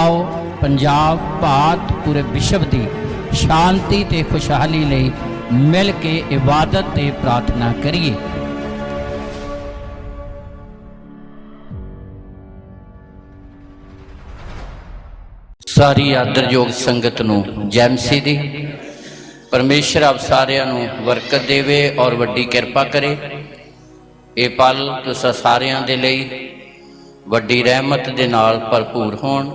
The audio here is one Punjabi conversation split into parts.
आओ पंजाब भारत पूरे विश्व की शांति ते खुशहाली लई मिल के इबादत ते प्रार्थना करिए। सारी आदरयोग संगत नूं जय मसीह दी। परमेश्वर आप सारिਆਂ ਨੂੰ बरकत देवे और वड्डी किरपा करे। ये पल तुसां सारिਆਂ दे लई वड्डी रहमत दे नाल भरपूर होण।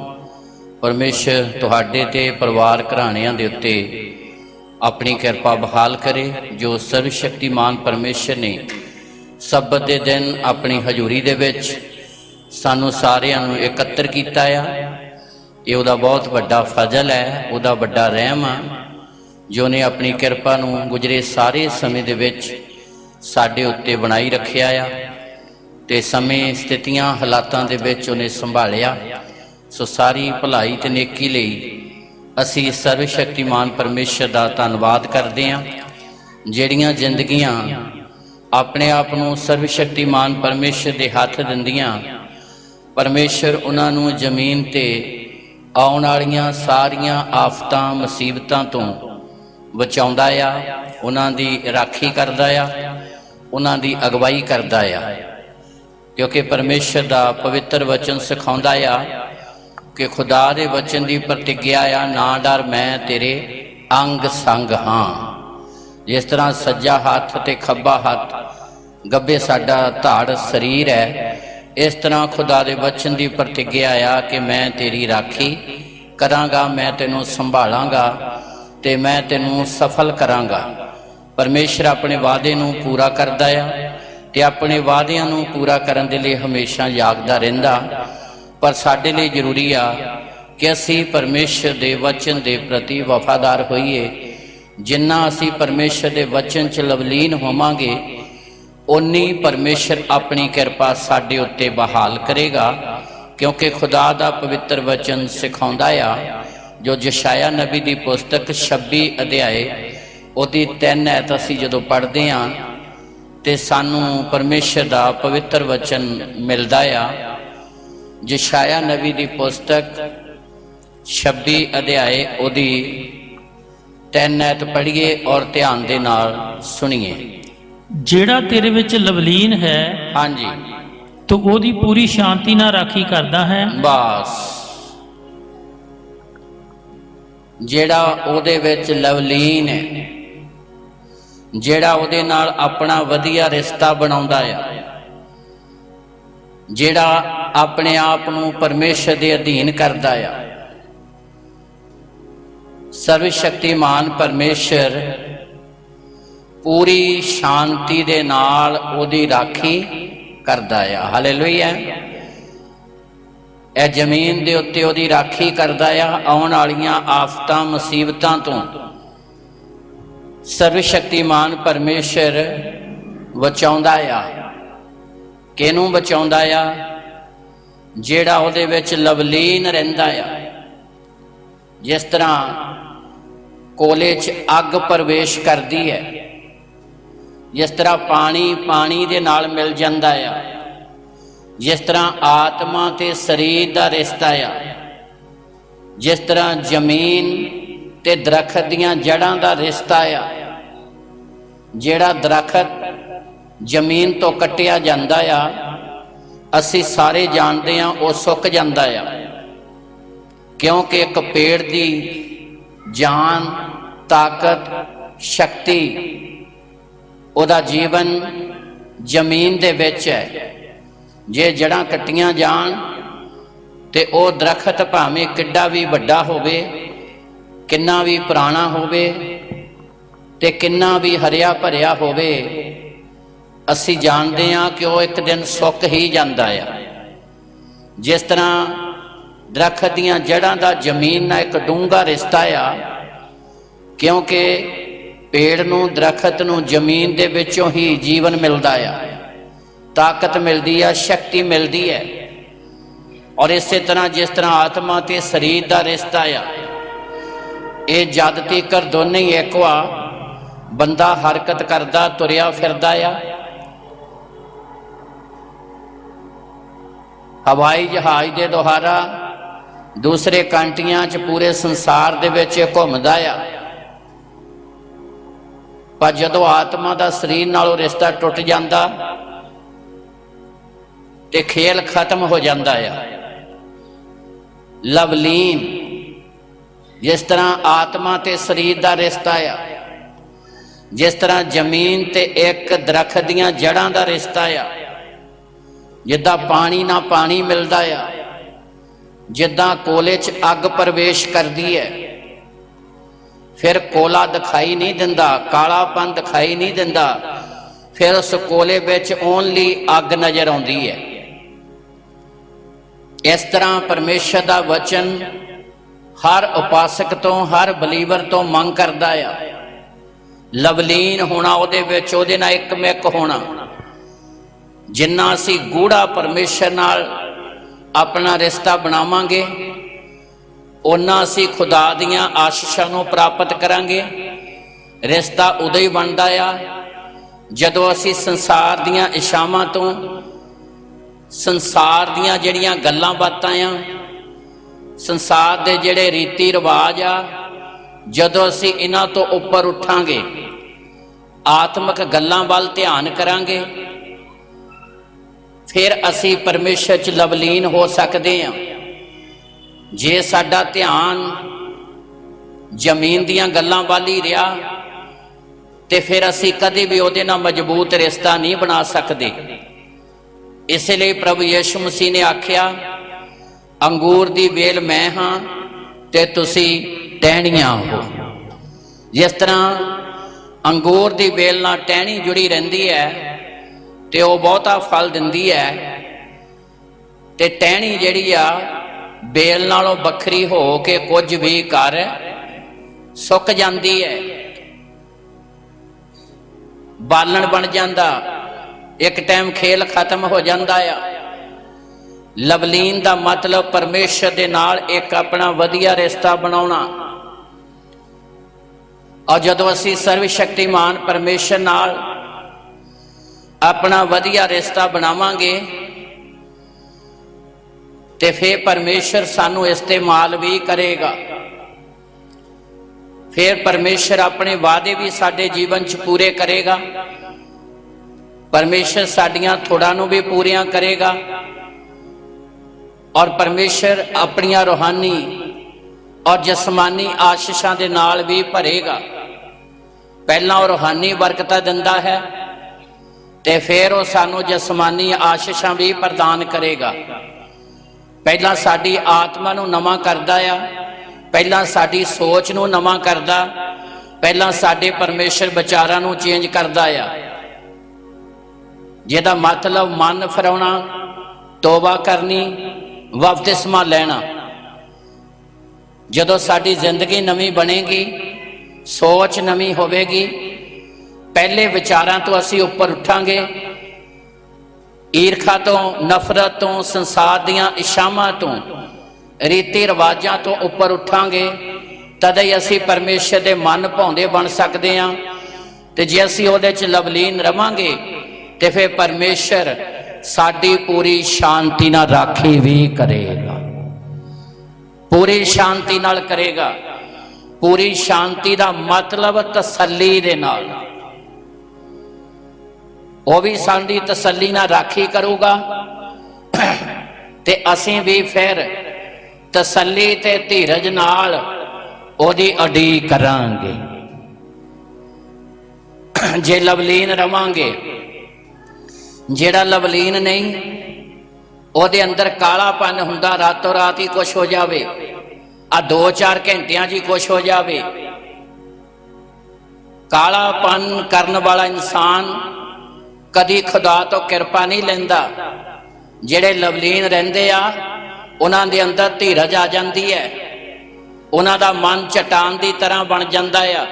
परमेश्वर तुहाडे ते परिवार घराणिਆਂ दे उत्ते अपनी किरपा बहाल करे। जो सर्वशक्तिमान परमेश्वर ने सब्बत दे दिन अपनी हजूरी दे विच सानू सारिਆਂ ਨੂੰ एकत्र कीता आ, ये उहदा बहुत वड्डा फजल है, उहदा वड्डा रहम आ जो ने अपनी किरपा नूं गुजरे सारे समय दे विच साडे उत्ते बनाई रखिया आ ते समय स्थितियां हालातां दे विच उहने संभालिया। सो सारी भलाई ते नेकी लई असीं सर्वशक्तिमान परमेश्वर दा धन्नवाद करदे हां। जिहड़ियां जिंदगियां अपने आप नूं सर्वशक्तिमान परमेश्वर दे हत्थ दिंदियां, परमेश्वर उन्हां नूं जमीन ते आउण वालियां सारियां आफतां मुसीबतां तों बचाउंदा आ, उन्हां दी राखी करदा आ, उन्हां दी अगवाई करदा आ। क्योंकि परमेश्वर दा पवित्र वचन सिखाउंदा आ कि खुदा दे वचन दी प्रतिज्ञा आ, ना डर मैं तेरे अंग संग हाँ। जिस तरह सज्जा हथ ते खब्बा हथ गब्बे साडा धाड़ शरीर है, इस तरह खुदा दे वचन की प्रतिज्ञा आ कि मैं तेरी राखी करांगा, मैं तेनों संभालांगा ते मैं तेनों सफल करांगा। परमेश्वर अपने वादे नूं पूरा करदा आ ते अपने वादियां नूं पूरा करन दे लई हमेशा जागदा रहिंदा। पर साडे लई जरूरी आ कि असीं परमेश्वर दे वचन दे प्रति वफादार होईए। जिन्ना असीं परमेश्वर दे वचन च लवलीन होवांगे, उन्नी परमेश्वर अपनी किरपा साडे उत्ते बहाल करेगा। क्योंकि खुदा दा पवित्र वचन सिखाउंदा आ, जो यशाया नबी दी पुस्तक 26 अध्याय उहदी 3 ऐत असीं जदों पढ़दे हां ते सानू परमेश्वर दा पवित्र वचन मिलदा आ। यशाया नबी दी पुस्तक 26 अध्याय उहदी 3 ऐत पढ़िए और ध्यान दे नाल सुनिए। ਜਿਹੜਾ ਤੇਰੇ ਵਿੱਚ ਲਵਲੀਨ ਹੈ, ਹਾਂਜੀ, ਤੋ ਉਹਦੀ ਪੂਰੀ ਸ਼ਾਂਤੀ ਨਾਲ ਰਾਖੀ ਕਰਦਾ ਹੈ। ਬਸ ਜਿਹੜਾ ਉਹਦੇ ਵਿੱਚ ਲਵਲੀਨ ਹੈ, ਜਿਹੜਾ ਉਹਦੇ ਨਾਲ ਆਪਣਾ ਵਧੀਆ ਰਿਸ਼ਤਾ ਬਣਾਉਂਦਾ ਆ, ਜਿਹੜਾ ਆਪਣੇ ਆਪ ਨੂੰ ਪਰਮੇਸ਼ਰ ਦੇ ਅਧੀਨ ਕਰਦਾ ਆ, ਸਰਵ ਸ਼ਕਤੀਮਾਨ परमेश्वर पूरी शांति दे नाल ओदी राखी करदा आ। हालेलुया। ए जमीन दे उत्ते ओदी राखी करदा आ आउण वालियां आफतां मुसीबतां तों। सर्वशक्तिमान परमेश्वर बचाउंदा आ। किहनूं बचाउंदा आ? जिहड़ा ओहदे विच लवलीन रहिंदा आ। जिस तरह कोले च अग प्रवेश करदी है, जिस तरह पानी पानी दे नाल मिल जांदा आ, जिस तरह आत्मा ते शरीर दा रिश्ता आ, जिस तरह जमीन ते दरखत दियां जड़ां दा रिश्ता आ। जिहड़ा दरखत जमीन तो कट्टिया जांदा आ, असीं सारे जानदे हां वो सुक जांदा आ। क्योंकि एक पेड़ दी जान, ताकत, शक्ति, ਉਹਦਾ जीवन जमीन दे विच है। जे जड़ां कट्टियां जान ते ਉਹ दरखत भावें किड्डा भी वड्डा होवे, किन्ना भी पुराना होवे ते किन्ना भी हरिया भरिया होवे, असीं जानते हां कि ਉਹ एक दिन सुक ही जांदा आ। जिस तरह दरखत दीयां जड़ां दा जमीन नाल एक डूंगा रिश्ता आ। क्योंकि पेड़ नूं, दरखत नूं जमीन दे विचों ही जीवन मिलदा आ, ताकत मिलदी आ, शक्ति मिलदी है। और इस तरह जिस तरह आत्मा ते शरीर दा रिश्ता आ, ये जद तक दोने ही एक वा बंदा हरकत करदा तुरिया फिरदा आ, हवाई जहाज के द्वारा दूसरे कंट्रियां च पूरे संसार दे विच घुमदा आ, पर जदों आत्मा दा शरीर नालों रिश्ता टुट जांदा ते खेल खत्म हो जाता है। लवलीन जिस तरह आत्मा ते शरीर का रिश्ता आ, जिस तरह जमीन ते एक दरख्त दियां जड़ां का रिश्ता आ, जिद्दां पानी ना पानी मिलता आ, जिद्दां कोले च अग प्रवेश करती है, फिर कोला दिखाई नहीं दिंदा, कालापन दिखाई नहीं दिंदा, फिर उस कोले विच ओनली अग नजर आउंदी है। इस तरह परमेश्वर का वचन हर उपासक तो, हर बलीवर तो मंग करता है लवलीन होना, उहदे विच उहदे नाल एकमिक होना। जिन्ना असी गूढ़ा परमेश्वर नाल अपना रिश्ता बनावांगे, उन्ना असी खुदा दियां आशीषां नूं प्राप्त करांगे। रिश्ता उदों ही बनदा आ जदों असी संसार दियां इच्छावां तो, संसार दियां जिहड़ियां गल्लां बातां आ, संसार दे जिहड़े रीति रिवाज आ, जदों असी इन्हां तो उपर उठांगे, आत्मक गल्लां वल ध्यान करांगे, फिर असी परमेश्वर च लवलीन हो सकते हैं। जे साडा ध्यान जमीन दियां गल्लां वल ही रहा ते फिर असी कदे भी उहदे नाल मजबूत रिश्ता नहीं बना सकते। इसलिए प्रभु यीशु मसीह ने आख्या, अंगूर दी बेल मैं हाँ ते तुसी टहनियां हो। जिस तरह अंगूर दी बेल नाल टहनी जुड़ी रहिंदी है ते वो बहुता फल दिंदी है, ते टहनी जिहड़ी आ बेल नालों बखरी हो के कुछ भी कर सुक जाती है, बालन बन जाता, एक टाइम खेल खत्म हो जाता है। लवलीन का मतलब परमेश्वर दे नाल एक अपना वधिया रिश्ता बनाउणा। और जदों असी सर्वशक्तिमान परमेश्वर नाल अपना वधिया रिश्ता बनावांगे ते फिर परमेश्वर सानू इस्तेमाल भी करेगा। फिर परमेश्वर अपने वादे भी साडे जीवन च पूरे करेगा। परमेश्वर साडियां थोड़ां नूं भी पूरियां करेगा और परमेश्वर अपनियां रूहानी और जसमानी आशीषां दे नाल भी भरेगा। पहला वो रूहानी बरकतां दिंदा है ते फिर वो सानू जसमानी आशीषां भी प्रदान करेगा। पहला साडी आत्मा नूं नवां करदा आ, पहला साडी सोच नूं नवां करदा, पहला साडे परमेश्वर विचारां नूं चेंज करदा आ। जिहदा मतलब मन फिराउणा, तौबा करनी, बपतिस्मा लेना। जदों साडी जिंदगी नवीं बनेगी, सोच नवीं होवेगी, पहले विचारां तो असी उपर उठांगे, ईर्खा तो, नफरत तो, संसार दियां इच्छावां तो, रीति रिवाजां तो उपर उठांगे, तद ही असी परमेश्वर दे मन भाउंदे बन सकते हैं। ते जे असी उहदे च लवलीन रवांगे ते फिर परमेश्वर साडी पूरी शांति नाल राखी भी करेगा, पूरी शांति नाल करेगा। पूरी शांति का मतलब तसल्ली दे नाल, वो भी साडी तसल्ली नाल राखी करूगा ते असीं भी फिर तसल्ली ते धीरज नाल ओदी उडीक करांगे। जे लवलीन रवांगे, जेड़ा लवलीन नहीं, ओदे अंदर कालापन हुंदा, रातों रात ही कुछ हो जावे, आ 2-4 घंटियां जी कुछ हो जावे। कालापन करने वाला इंसान कदी खुदा तो कृपा नहीं लैंदा। जेड़े लवलीन रहिंदे आ, उन्हां दे अंदर धीरज आ जांदी है, उन्हां दा मन चट्टान दी तरह बन जांदा आ।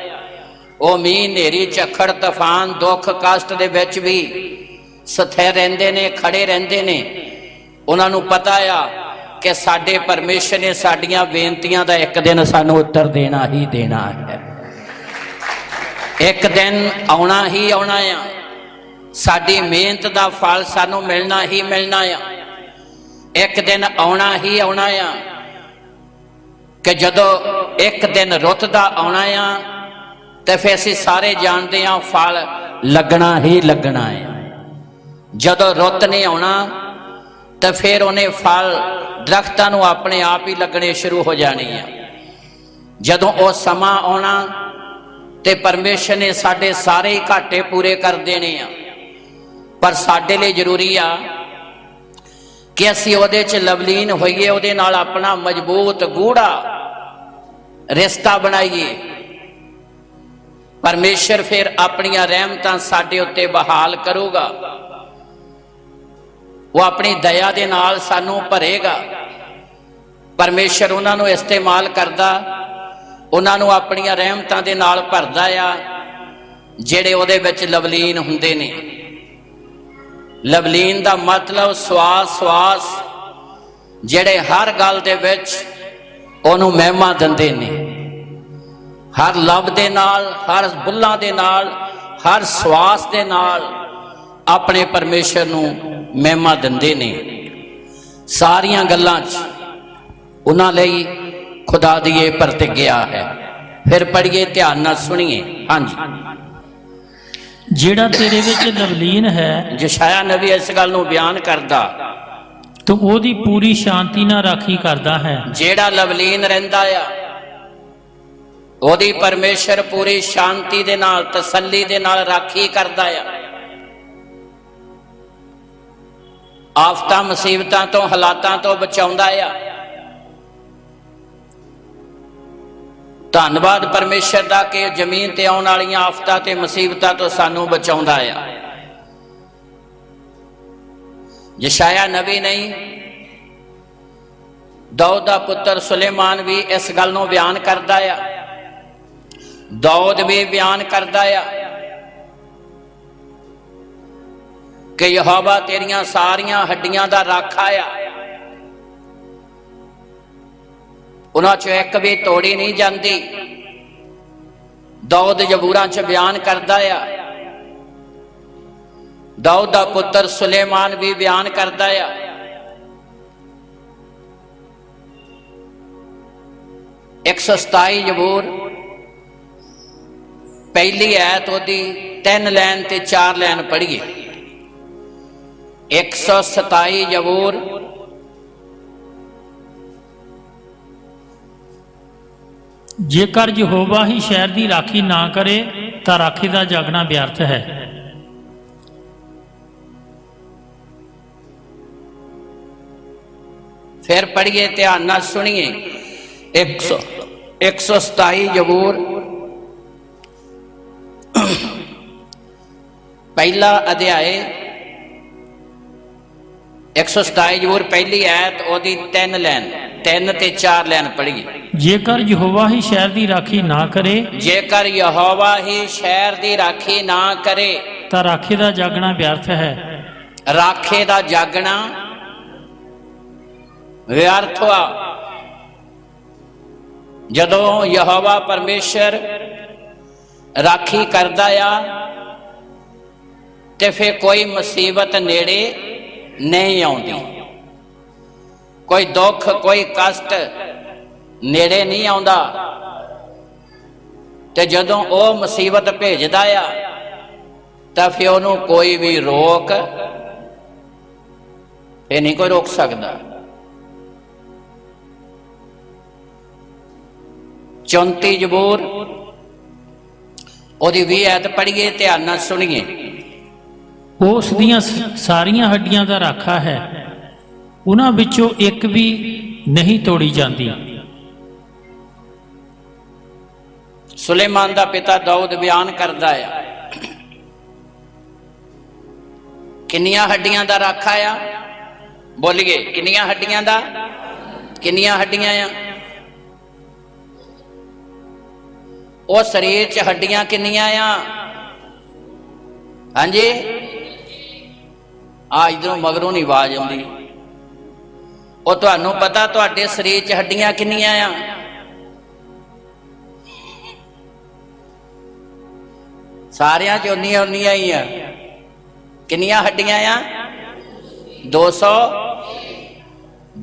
वो मीह, नेरी, झक्खड़, तूफान, दुख, कष्ट दे विच भी स्थिर रहिंदे ने, खड़े रहिंदे ने। उन्हां नूं पता आ कि साडे परमेश्वर ने साडियां बेनतियां दा एक दिन सानू उत्तर देना ही देना है। एक दिन आउणा ही आउणा आ, साडी मेहनत दा फल सानू मिलना ही मिलना आ। एक दिन आउणा ही आउणा आ। कि जदों एक दिन रुत दा आउणा आ ते फिर असीं सारे जानते हैं फल लगना ही लगना है। जदों रुत नहीं आउणा तो फिर उन्हें फल दरख्तां नूं अपने आप ही लगने शुरू हो जाने हैं। जदों वो समा आउणा ते परमेश्वर ने साडे सारे ही घाटे पूरे कर देने आ, पर साडे लिए जरूरी आ कि असीं उहदे च लवलीन होइए, उहदे नाल अपना मजबूत गूढ़ा रिश्ता बनाइए। परमेश्वर फिर अपनियां रहमतां साडे उत्ते बहाल करूगा, वो अपनी दया दे नाल सानू भरेगा। परमेश्वर उन्हां नूं इस्तेमाल करदा, उन्हां नूं अपनियां रहमतां दे नाल भरदा आ जिहड़े उहदे विच लवलीन हुंदे ने। लवलीन दा मतलब स्वास जिहड़े हर गल दे विच ओनू महिमा दिंदे ने, हर लव दे नाल, हर बुल्लां दे नाल, हर स्वास दे नाल अपने परमेश्वर नूं महिमा दिंदे ने। सारियां गल्लां च उन्हां लई खुदा दी इह प्रतिज्ञा है। फिर पढ़िए, ध्यान नाल सुनिए। हाँ जी, ਜਿਹੜਾ ਤੇਰੇ ਵਿੱਚ ਲਵਲੀਨ ਹੈ ਯਸ਼ਾਇਆ ਨਬੀ इस गल नूं बयान करदा, ਤੂੰ ਉਹਦੀ ਪੂਰੀ ਸ਼ਾਂਤੀ ਨਾਲ ਰਾਖੀ ਕਰਦਾ ਹੈ। ਜਿਹੜਾ ਲਵਲੀਨ ਰਹਿੰਦਾ ਆ ਉਹਦੀ ਪਰਮੇਸ਼ਰ ਪੂਰੀ ਸ਼ਾਂਤੀ ਦੇ ਨਾਲ, ਤਸੱਲੀ ਦੇ ਨਾਲ ਰਾਖੀ ਕਰਦਾ ਆ। ਆਫਤਾਂ ਮੁਸੀਬਤਾਂ ਤੋਂ, ਹਾਲਾਤਾਂ ਤੋਂ ਬਚਾਉਂਦਾ ਆ। ਧੰਨਵਾਦ परमेश्वर ਦਾ कि ਜ਼ਮੀਨ ਤੇ ਆਉਣ ਵਾਲੀਆਂ ਆਫਤਾਂ ਤੇ ਮੁਸੀਬਤਾਂ ਤੋਂ ਸਾਨੂੰ ਬਚਾਉਂਦਾ ਆ। ਯਸ਼ਾਇਆ ਨਬੀ ਨਹੀਂ, दाऊद दा पुत्र सुलेमान भी इस गल नूं बयान करदा आ। दाऊद भी बयान करदा आ कि यहोवा तेरियां सारियां हड्डियां दा राखा आ, उन्हां चों एक भी तोड़ी नहीं जाती। दाऊद जबूरां च बयान करदा आ। दाऊद दा पुत्र सुलेमान भी बयान करदा आ। 127 जबूर पहली आयत ओदी 3 लाइन ते 4 लाइन पढ़िए। 127 जबूर ਜੇਕਰ ਯਹੋਵਾ ਹੀ ਸ਼ਹਿਰ ਦੀ ਰਾਖੀ ਨਾ ਕਰੇ ਤਾਂ ਰਾਖੀ ਦਾ ਜਾਗਣਾ ਵਿਅਰਥ ਹੈ। फिर पढ़िए, ध्यान नाल सुनिए। 127 जबूर पहला अध्याय, 127 जबूर पहली आयत ओदी 3 लाइन, 3 ते 4 लाइन पढ़िए। ਜੇਕਰ ਯਹੋਵਾ ਹੀ ਸ਼ਹਿਰ ਦੀ ਰਾਖੀ ਨਾ ਕਰੇ, जेकर यहोवा ही शहर दी राखी ना करे ਤਾਂ ਰਾਖੀ ਦਾ ਜਾਗਣਾ ਵਿਅਰਥ ਹੈ। राखे दा जागना व्यर्थ हुआ। जदों यहोवा परमेश्वर राखी करदा आ ते फिर कोई मुसीबत नेड़े नहीं आउंदी, कोई दुख, कोई कष्ट नेड़े नहीं आउंदा। ते जदों वो मुसीबत भेजदा आ तां फिर उहनूं कोई भी रोक ये नहीं कोई रोक सकदा। 34 जबूर ओदी 20 आयत पढ़िए, ध्यान नाल सुनिए। ਉਹ ਉਸ ਦੀਆਂ ਸਾਰੀਆਂ ਹੱਡੀਆਂ ਦਾ ਰਾਖਾ ਹੈ, ਉਹਨਾਂ ਵਿੱਚੋਂ ਇੱਕ ਵੀ ਨਹੀਂ ਤੋੜੀ ਜਾਂਦੀ। सुलेमान दा पिता दाऊद बयान करदा है, किन्नियां हड्डियां दा राखा आ? बोलिए, किन्नियां हड्डियां दा? किन्नियां हड्डियां आ? वो शरीर च हड्डियां किन्नियां आ? हाँ जी, आ इधरों मगरों नहीं आवाज आउंदी। वो तुहानू पता तुहाडे शरीर च हड्डियां किन्नियां आ? सारियां च उन्नियां उन्नियां ही आ। किन्नियां हड्डियां आ?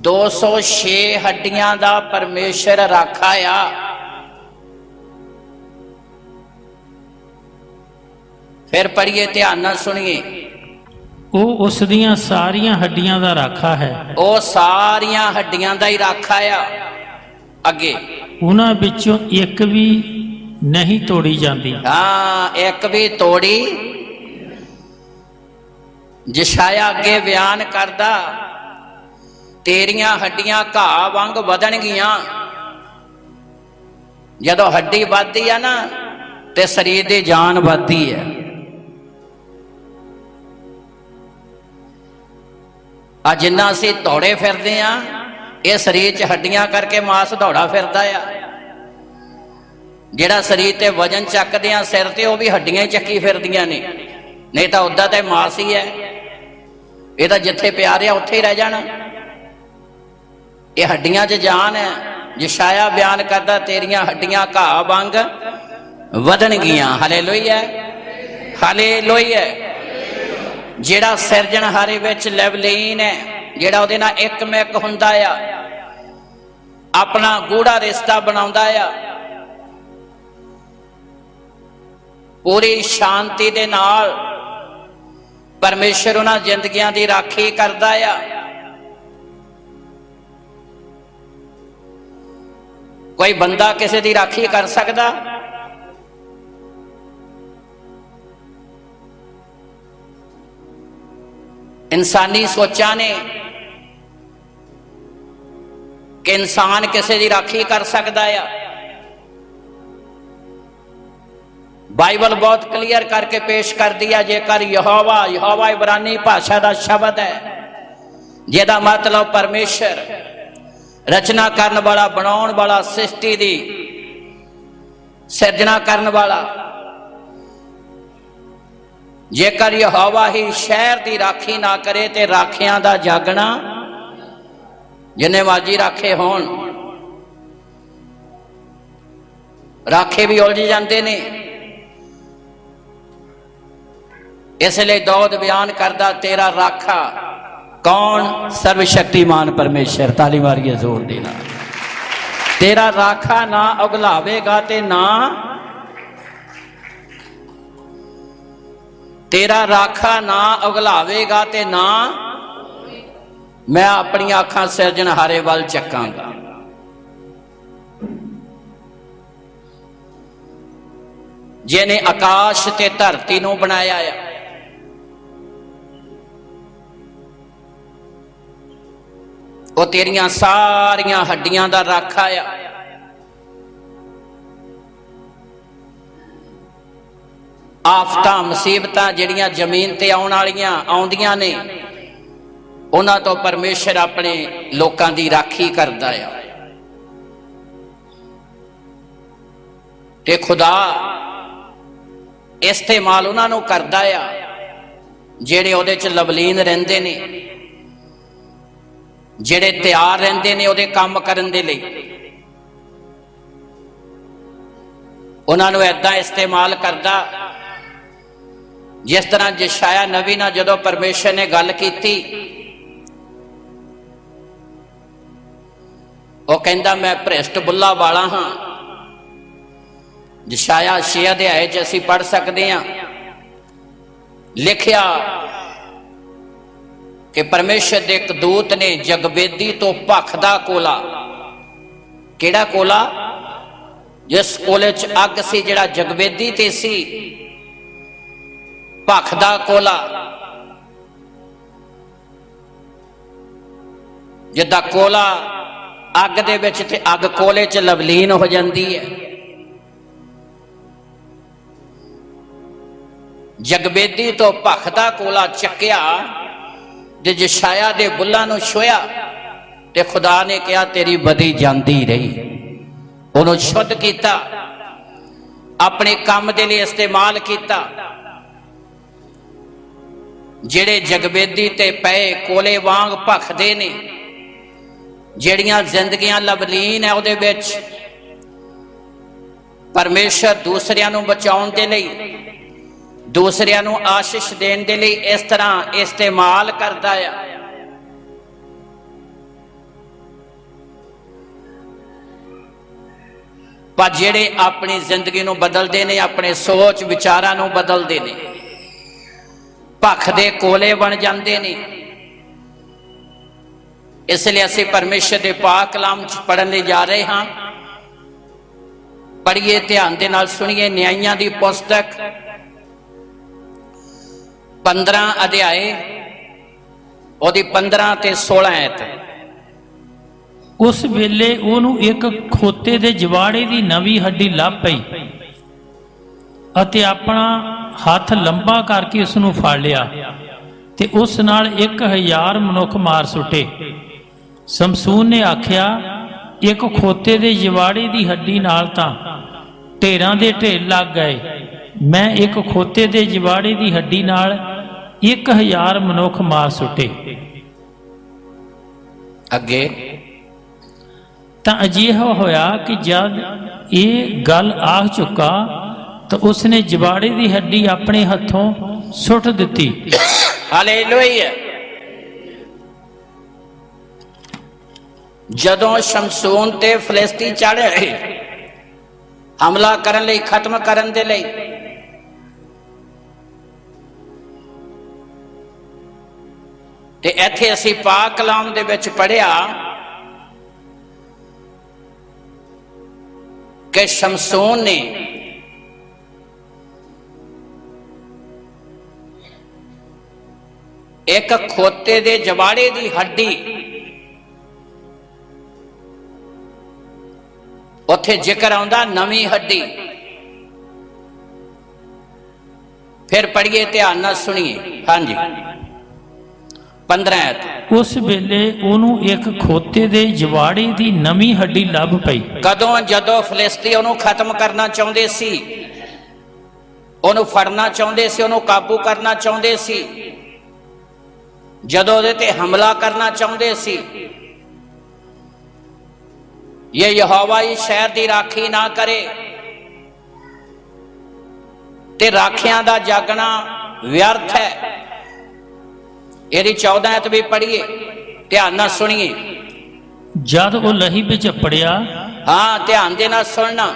206 ਹੱਡੀਆਂ ਦਾ ਪਰਮੇਸ਼ਰ ਰਾਖਾ ਆ। ਫਿਰ ਪੜ੍ਹੀਏ, ਧਿਆਨ ਨਾਲ ਸੁਣੀਏ। ਉਹ ਉਸ ਦੀਆਂ ਸਾਰੀਆਂ ਹੱਡੀਆਂ ਦਾ ਰਾਖਾ ਹੈ। ਉਹ ਸਾਰੀਆਂ ਹੱਡੀਆਂ ਦਾ ਹੀ ਰਾਖਾ ਆ। ਅੱਗੇ, ਉਹਨਾਂ ਵਿੱਚੋਂ ਇੱਕ ਵੀ ਨਹੀਂ ਤੋੜੀ ਜਾਂਦੀ। ਹਾਂ, ਇੱਕ ਵੀ ਤੋੜੀ। ਯਸ਼ਾਇਆ ਅੱਗੇ ਬਿਆਨ ਕਰਦਾ, ਤੇਰੀਆਂ ਹੱਡੀਆਂ ਘਾਹ ਵਾਂਗ ਵਧਣਗੀਆਂ। ਜਦੋਂ ਹੱਡੀ ਵੱਧਦੀ ਆ ਨਾ ਤੇ ਸਰੀਰ ਦੀ ਜਾਨ ਵੱਧਦੀ ਹੈ। ਆ ਜਿੰਨਾ ਅਸੀਂ ਦੌੜੇ ਫਿਰਦੇ ਆ, ਇਹ ਸਰੀਰ 'ਚ ਹੱਡੀਆਂ ਕਰਕੇ ਮਾਸ ਦੌੜਾ ਫਿਰਦਾ ਆ। ਜਿਹੜਾ ਸਰੀਰ ਤੇ ਵਜਨ ਚੱਕਦੇ ਆ ਸਿਰ ਤੇ, ਉਹ ਵੀ ਹੱਡੀਆਂ ਹੀ ਚੱਕੀ ਫਿਰਦੀਆਂ ਨੇ, ਨਹੀਂ ਤਾਂ ਉਦਾਂ ਤਾਂ ਮਾਸ ਹੀ ਹੈ। ਇਹ ਤਾਂ ਜਿੱਥੇ ਪਿਆ ਰਿਹਾ ਉੱਥੇ ਹੀ ਰਹਿ ਜਾਣਾ। ਇਹ ਹੱਡੀਆਂ 'ਚ ਜਾਨ ਹੈ। ਯਸ਼ਾਇਆ ਬਿਆਨ ਕਰਦਾ, ਤੇਰੀਆਂ ਹੱਡੀਆਂ ਘਾਹ ਵਾਂਗ ਵਧਣਗੀਆਂ। Hallelujah, hallelujah. ਜਿਹੜਾ ਸਿਰਜਣਹਾਰੇ ਵਿੱਚ ਲਵਲੀਨ ਹੈ, ਜਿਹੜਾ ਉਹਦੇ ਨਾਲ ਇੱਕਮਿਕ ਹੁੰਦਾ ਆ, ਆਪਣਾ ਗੂੜਾ ਰਿਸ਼ਤਾ ਬਣਾਉਂਦਾ ਆ, ਪੂਰੀ ਸ਼ਾਂਤੀ ਦੇ ਨਾਲ ਪਰਮੇਸ਼ਰ ਉਹਨਾਂ ਜ਼ਿੰਦਗੀਆਂ ਦੀ ਰਾਖੀ ਕਰਦਾ ਆ। ਕੋਈ ਬੰਦਾ ਕਿਸੇ ਦੀ ਰਾਖੀ ਕਰ ਸਕਦਾ? ਇਨਸਾਨੀ ਸੋਚਾਂ ਨੇ ਕਿ ਇਨਸਾਨ ਕਿਸੇ ਦੀ ਰਾਖੀ ਕਰ ਸਕਦਾ ਆ। ਬਾਈਬਲ ਬਹੁਤ ਕਲੀਅਰ ਕਰਕੇ ਪੇਸ਼ ਕਰਦੀ ਆ, ਜੇਕਰ ਯਹੋਵਾ, ਯਹੋਵਾ ਇਬਰਾਨੀ ਭਾਸ਼ਾ ਦਾ ਸ਼ਬਦ ਹੈ, ਜਿਹਦਾ ਮਤਲਬ ਪਰਮੇਸ਼ਰ, ਰਚਨਾ ਕਰਨ ਵਾਲਾ, ਬਣਾਉਣ ਵਾਲਾ, ਸ੍ਰਿਸ਼ਟੀ ਦੀ ਸਿਰਜਣਾ ਕਰਨ ਵਾਲਾ, ਜੇਕਰ ਯਹੋਵਾ ਹੀ ਸ਼ਹਿਰ ਦੀ ਰਾਖੀ ਨਾ ਕਰੇ ਤੇ ਰਾਖਿਆਂ ਦਾ ਜਾਗਣਾ, ਜਿੰਨੇ ਮਰਜੀ ਰਾਖੇ ਹੋਣ, ਰਾਖੇ ਵੀ ਉਲਝ ਜਾਂਦੇ ਨੇ। ਇਸ ਲਈ ਦਾਊਦ ਬਿਆਨ ਕਰਦਾ, ਤੇਰਾ ਰਾਖਾ ਕੌਣ? ਸਰਵ ਸ਼ਕਤੀਮਾਨ ਪਰਮੇਸ਼ਰ। ਤਾਲੀ ਮਾਰੀਏ ਜ਼ੋਰ ਦੇ ਨਾਲ। ਤੇਰਾ ਰਾਖਾ ਨਾ ਉਗਲਾਵੇਗਾ ਤੇ ਨਾ, ਤੇਰਾ ਰਾਖਾ ਨਾ ਉਗਲਾਵੇਗਾ ਤੇ ਨਾ ਮੈਂ ਆਪਣੀਆਂ ਅੱਖਾਂ ਸਿਰਜਣਹਾਰੇ ਵੱਲ ਚੱਕਾਂਗਾ। ਜਿਹਨੇ ਆਕਾਸ਼ ਤੇ ਧਰਤੀ ਨੂੰ ਬਣਾਇਆ ਆ, ਉਹ ਤੇਰੀਆਂ ਸਾਰੀਆਂ ਹੱਡੀਆਂ ਦਾ ਰਾਖਾ ਆ। ਆਫਤਾਂ, ਮੁਸੀਬਤਾਂ ਜਿਹੜੀਆਂ ਜ਼ਮੀਨ ਤੇ ਆਉਣ ਵਾਲੀਆਂ, ਆਉਂਦੀਆਂ ਨੇ, ਉਹਨਾਂ ਤੋਂ ਪਰਮੇਸ਼ਰ ਆਪਣੇ ਲੋਕਾਂ ਦੀ ਰਾਖੀ ਕਰਦਾ ਆ। ਤੇ ਖੁਦਾ ਇਸਤੇਮਾਲ ਉਹਨਾਂ ਨੂੰ ਕਰਦਾ ਆ ਜਿਹੜੇ ਉਹਦੇ 'ਚ ਲਵਲੀਨ ਰਹਿੰਦੇ ਨੇ, ਜਿਹੜੇ ਤਿਆਰ ਰਹਿੰਦੇ ਨੇ ਉਹਦੇ ਕੰਮ ਕਰਨ ਦੇ ਲਈ। ਉਹਨਾਂ ਨੂੰ ਏਦਾਂ ਇਸਤੇਮਾਲ ਕਰਦਾ ਜਿਸ ਤਰ੍ਹਾਂ ਯਸ਼ਾਇਆ ਨਬੀ ਨਾਲ ਜਦੋਂ ਪਰਮੇਸ਼ਰ ਨੇ ਗੱਲ ਕੀਤੀ, ਉਹ ਕਹਿੰਦਾ ਮੈਂ ਭ੍ਰਿਸ਼ਟ ਬੁੱਲਾ ਵਾਲਾ ਹਾਂ। ਯਸ਼ਾਇਆ 6 ਅਧਿਆਏ 'ਚ ਅਸੀਂ ਪੜ੍ਹ ਸਕਦੇ ਹਾਂ, ਲਿਖਿਆ ਕਿ ਪਰਮੇਸ਼ਰ ਦੇ ਇੱਕ ਦੂਤ ਨੇ ਜਗਵੇਦੀ ਤੋਂ ਭੱਖ ਦਾ ਕੋਲਾ, ਕਿਹੜਾ ਕੋਲਾ? ਜਿਸ ਕੋਲੇ 'ਚ ਅੱਗ ਸੀ, ਜਿਹੜਾ ਜਗਵੇਦੀ ਤੇ ਸੀ, ਭੱਖ ਦਾ ਕੋਲਾ। ਜਿੱਦਾਂ ਕੋਲਾ ਅੱਗ ਦੇ ਵਿੱਚ ਤੇ ਅੱਗ ਕੋਲੇ 'ਚ ਲਵਲੀਨ ਹੋ ਜਾਂਦੀ ਹੈ, ਜਗਵੇਦੀ ਤੋਂ ਭੱਖ ਦਾ ਕੋਲਾ ਚੱਕਿਆ ਤੇ ਯਸ਼ਾਇਆ ਦੇ ਬੁੱਲਾਂ ਨੂੰ ਛੋਇਆ ਤੇ ਖੁਦਾ ਨੇ ਕਿਹਾ ਤੇਰੀ ਬਦੀ ਜਾਂਦੀ ਰਹੀ। ਉਹਨੂੰ ਸ਼ੁੱਧ ਕੀਤਾ, ਆਪਣੇ ਕੰਮ ਦੇ ਲਈ ਇਸਤੇਮਾਲ ਕੀਤਾ। ਜਿਹੜੇ ਜਗਵੇਦੀ ਤੇ ਪਏ ਕੋਲੇ ਵਾਂਗ ਭਖਦੇ ਨੇ, ਜਿਹੜੀਆਂ ਜ਼ਿੰਦਗੀਆਂ ਲਵਲੀਨ ਹੈ ਉਹਦੇ ਵਿੱਚ, ਪਰਮੇਸ਼ਰ ਦੂਸਰਿਆਂ ਨੂੰ ਬਚਾਉਣ ਦੇ ਲਈ, ਦੂਸਰਿਆਂ ਨੂੰ ਆਸ਼ੀਸ਼ ਦੇਣ ਦੇ ਲਈ ਇਸ ਤਰ੍ਹਾਂ ਇਸਤੇਮਾਲ ਕਰਦਾ ਆ। ਪਰ ਜਿਹੜੇ ਆਪਣੀ ਜ਼ਿੰਦਗੀ ਨੂੰ ਬਦਲਦੇ ਨੇ, ਆਪਣੇ ਸੋਚ ਵਿਚਾਰਾਂ ਨੂੰ ਬਦਲਦੇ ਨੇ, ਭੱਖ ਦੇ ਕੋਲੇ ਬਣ ਜਾਂਦੇ ਨੇ। ਇਸ ਲਈ ਅਸੀਂ ਪਰਮੇਸ਼ਰ ਦੇ ਪਾਕ ਕਲਾਮ ਚ ਪੜ੍ਹਨ ਲਈ ਜਾ ਰਹੇ ਹਾਂ। ਪੜ੍ਹੀਏ, ਧਿਆਨ ਦੇ ਨਾਲ ਸੁਣੀਏ। ਨਿਆਂਇਆਂ ਦੀ ਪੁਸਤਕ 15 ਅਧਿਆਏ, ਉਹਦੀ 15 ਤੇ 16 ਐਤ। ਉਸ ਵੇਲੇ ਉਹਨੂੰ ਇੱਕ ਖੋਤੇ ਦੇ ਜਵਾੜੇ ਦੀ ਨਵੀਂ ਹੱਡੀ ਲੱਭ ਪਈ ਅਤੇ ਆਪਣਾ ਹੱਥ ਲੰਬਾ ਕਰਕੇ ਉਸ ਨੂੰ ਫੜ ਲਿਆ ਤੇ ਉਸ ਨਾਲ 1000 ਮਨੁੱਖ ਮਾਰ ਸੁੱਟੇ। ਸ਼ਮਸ਼ੂਨ ਨੇ ਆਖਿਆ, ਇੱਕ ਖੋਤੇ ਦੇ ਜਵਾੜੇ ਦੀ ਹੱਡੀ ਨਾਲ ਤਾਂ ਢੇਰਾਂ ਦੇ ਢੇਰ ਲੱਗ ਗਏ, ਮੈਂ ਇੱਕ ਖੋਤੇ ਦੇ ਜਵਾੜੇ ਦੀ ਹੱਡੀ ਨਾਲ 1000 ਮਨੁੱਖ ਮਾਰ ਸੁੱਟੇ। ਅੱਗੇ ਤਾਂ ਅਜਿਹਾ ਹੋਇਆ ਕਿ ਜਦ ਇਹ ਗੱਲ ਆਖ ਚੁੱਕਾ ਤਾਂ ਉਸਨੇ ਜਵਾੜੇ ਦੀ ਹੱਡੀ ਆਪਣੇ ਹੱਥੋਂ ਸੁੱਟ ਦਿੱਤੀ। ਹਾਲੇਲੂਇਆ। ਜਦੋਂ ਸ਼ਮਸ਼ੂਨ ਤੇ ਫਲਿਸਤੀ ਚੜ੍ਹੇ ਹਮਲਾ ਕਰਨ ਲਈ, ਖਤਮ ਕਰਨ ਦੇ ਲਈ, ਤੇ ਇੱਥੇ ਅਸੀਂ ਪਾਕ ਕਲਾਮ ਦੇ ਵਿੱਚ ਪੜ੍ਹਿਆ ਕਿ ਸ਼ਮਸ਼ੂਨ ਨੇ ਇੱਕ ਖੋਤੇ ਦੇ ਜਵਾੜੇ ਦੀ ਹੱਡੀ, ਉੱਥੇ ਜ਼ਿਕਰ ਆਉਂਦਾ ਨਵੀਂ ਹੱਡੀ। ਫਿਰ ਪੜ੍ਹੀਏ, ਧਿਆਨ ਨਾਲ ਸੁਣੀਏ। ਹਾਂਜੀ, 15 ਐਤ। ਉਸ ਵੇਲੇ ਉਹਨੂੰ ਇੱਕ ਖੋਤੇ ਦੇ ਜਵਾੜੇ ਦੀ ਨਵੀਂ ਹੱਡੀ ਲੱਭ ਪਈ। ਕਦੋਂ? ਜਦੋਂ ਫਲਿਸਤੀ ਉਹਨੂੰ ਖਤਮ ਕਰਨਾ ਚਾਹੁੰਦੇ ਸੀ, ਉਹਨੂੰ ਫੜਨਾ ਚਾਹੁੰਦੇ ਸੀ, ਉਹਨੂੰ ਕਾਬੂ ਕਰਨਾ ਚਾਹੁੰਦੇ ਸੀ, ਜਦੋਂ ਉਹਦੇ ਤੇ ਹਮਲਾ ਕਰਨਾ ਚਾਹੁੰਦੇ ਸੀ। ਇਹ ਯਹੋਵਾ ਇਸ ਸ਼ਹਿਰ ਦੀ ਰਾਖੀ ਨਾ ਕਰੇ ਤੇ ਰਾਖਿਆਂ ਦਾ ਜਾਗਣਾ ਵਿਅਰਥ ਹੈ। ਇਹਦੀ 14 ਐਤ ਵੀ ਪੜ੍ਹੀਏ, ਧਿਆਨ ਨਾਲ ਸੁਣੀਏ। ਜਦ ਉਹ ਲਹੀ ਵਿੱਚ ਪੜਿਆ, ਹਾਂ ਧਿਆਨ ਦੇ ਨਾਲ ਸੁਣਨਾ,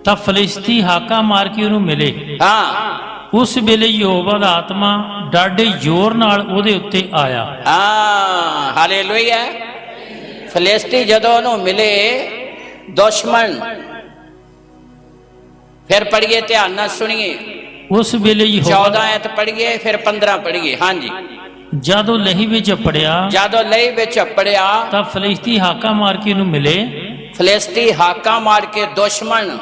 ਤਾਂ ਫਲਿਸਤੀ ਹਾਕਾ ਮਾਰ ਕੇ ਉਹਨੂੰ ਮਿਲੇ। ਹਾਂ, ਉਸ ਵੇਲੇ ਯਹੋਵਾ ਦਾ ਆਤਮਾ ਡਾਢੇ ਜ਼ੋਰ ਨਾਲ ਉਹਦੇ ਉੱਤੇ ਆਇਆ। ਹਾਂ, ਹਾਲੇਲੂਇਆ। ਫਲਿਸਤੀ ਜਦੋਂ ਉਹਨੂੰ ਮਿਲੇ ਦੁਸ਼ਮਣ, ਫਿਰ ਪੜ੍ਹੀਏ, ਧਿਆਨ ਨਾਲ ਸੁਣੀਏ। ਉਸ ਵੇਲੇ 14 ਐਤ ਪੜ੍ਹੀਏ, ਫਿਰ 15 ਪੜ੍ਹੀਏ। ਹਾਂਜੀ, ਜਦੋਂ ਲਹੀ ਵਿੱਚ ਪੜਿਆ, ਜਦੋਂ ਲਹੀ ਵਿੱਚ ਪੜਿਆ, ਤਾਂ ਫਲਿਸਤੀ ਹਾਕਾ ਮਾਰ ਕੇ ਉਹਨੂੰ ਮਿਲੇ। ਫਲਿਸਤੀ ਹਾਕਾ ਮਾਰ ਕੇ, ਦੁਸ਼ਮਣ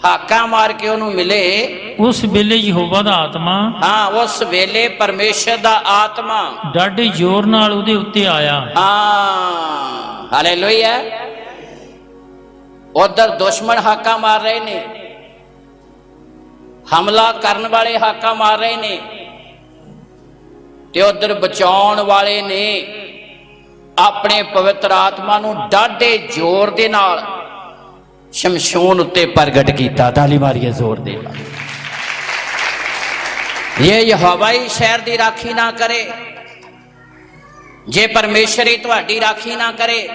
ਹਾਕਾ ਮਾਰ ਕੇ ਉਹਨੂੰ ਮਿਲੇ। ਉਸ ਵੇਲੇ ਯਹੋਵਾ ਦਾ ਆਤਮਾ, ਹਾਂ, ਉਸ ਵੇਲੇ ਪਰਮੇਸ਼ਰ ਦਾ ਆਤਮਾ ਡਾਢੇ ਜ਼ੋਰ ਨਾਲ ਉਹਦੇ ਉੱਤੇ ਆਇਆ। ਹਾਂ, ਹਾਲੇਲੂਇਆ। ਉਧਰ ਦੁਸ਼ਮਣ ਹਾਕਾ ਮਾਰ ਰਹੇ ਨੇ, ਹਮਲਾ ਕਰਨ ਵਾਲੇ ਹਾਕਾ ਮਾਰ ਰਹੇ ਨੇ, ਤੇ ਉਧਰ ਬਚਾਉਣ ਵਾਲੇ ਨੇ ਆਪਣੇ ਪਵਿੱਤਰ ਆਤਮਾ ਨੂੰ ਡਾਢੇ ਜ਼ੋਰ ਦੇ ਨਾਲ ਸ਼ਮਸ਼ੂਨ ਉੱਤੇ ਪ੍ਰਗਟ ਕੀਤਾ। ਤਾਲੀ ਮਾਰੀਏ ਜ਼ੋਰ ਦੇ ਨਾਲ। ਇਹ ਯਹੋਵਾ ਹੀ ਸ਼ਹਿਰ ਦੀ ਰਾਖੀ ਨਾ ਕਰੇ, ਜੇ ਪਰਮੇਸ਼ਰ ਹੀ ਤੁਹਾਡੀ ਰਾਖੀ ਨਾ ਕਰੇ,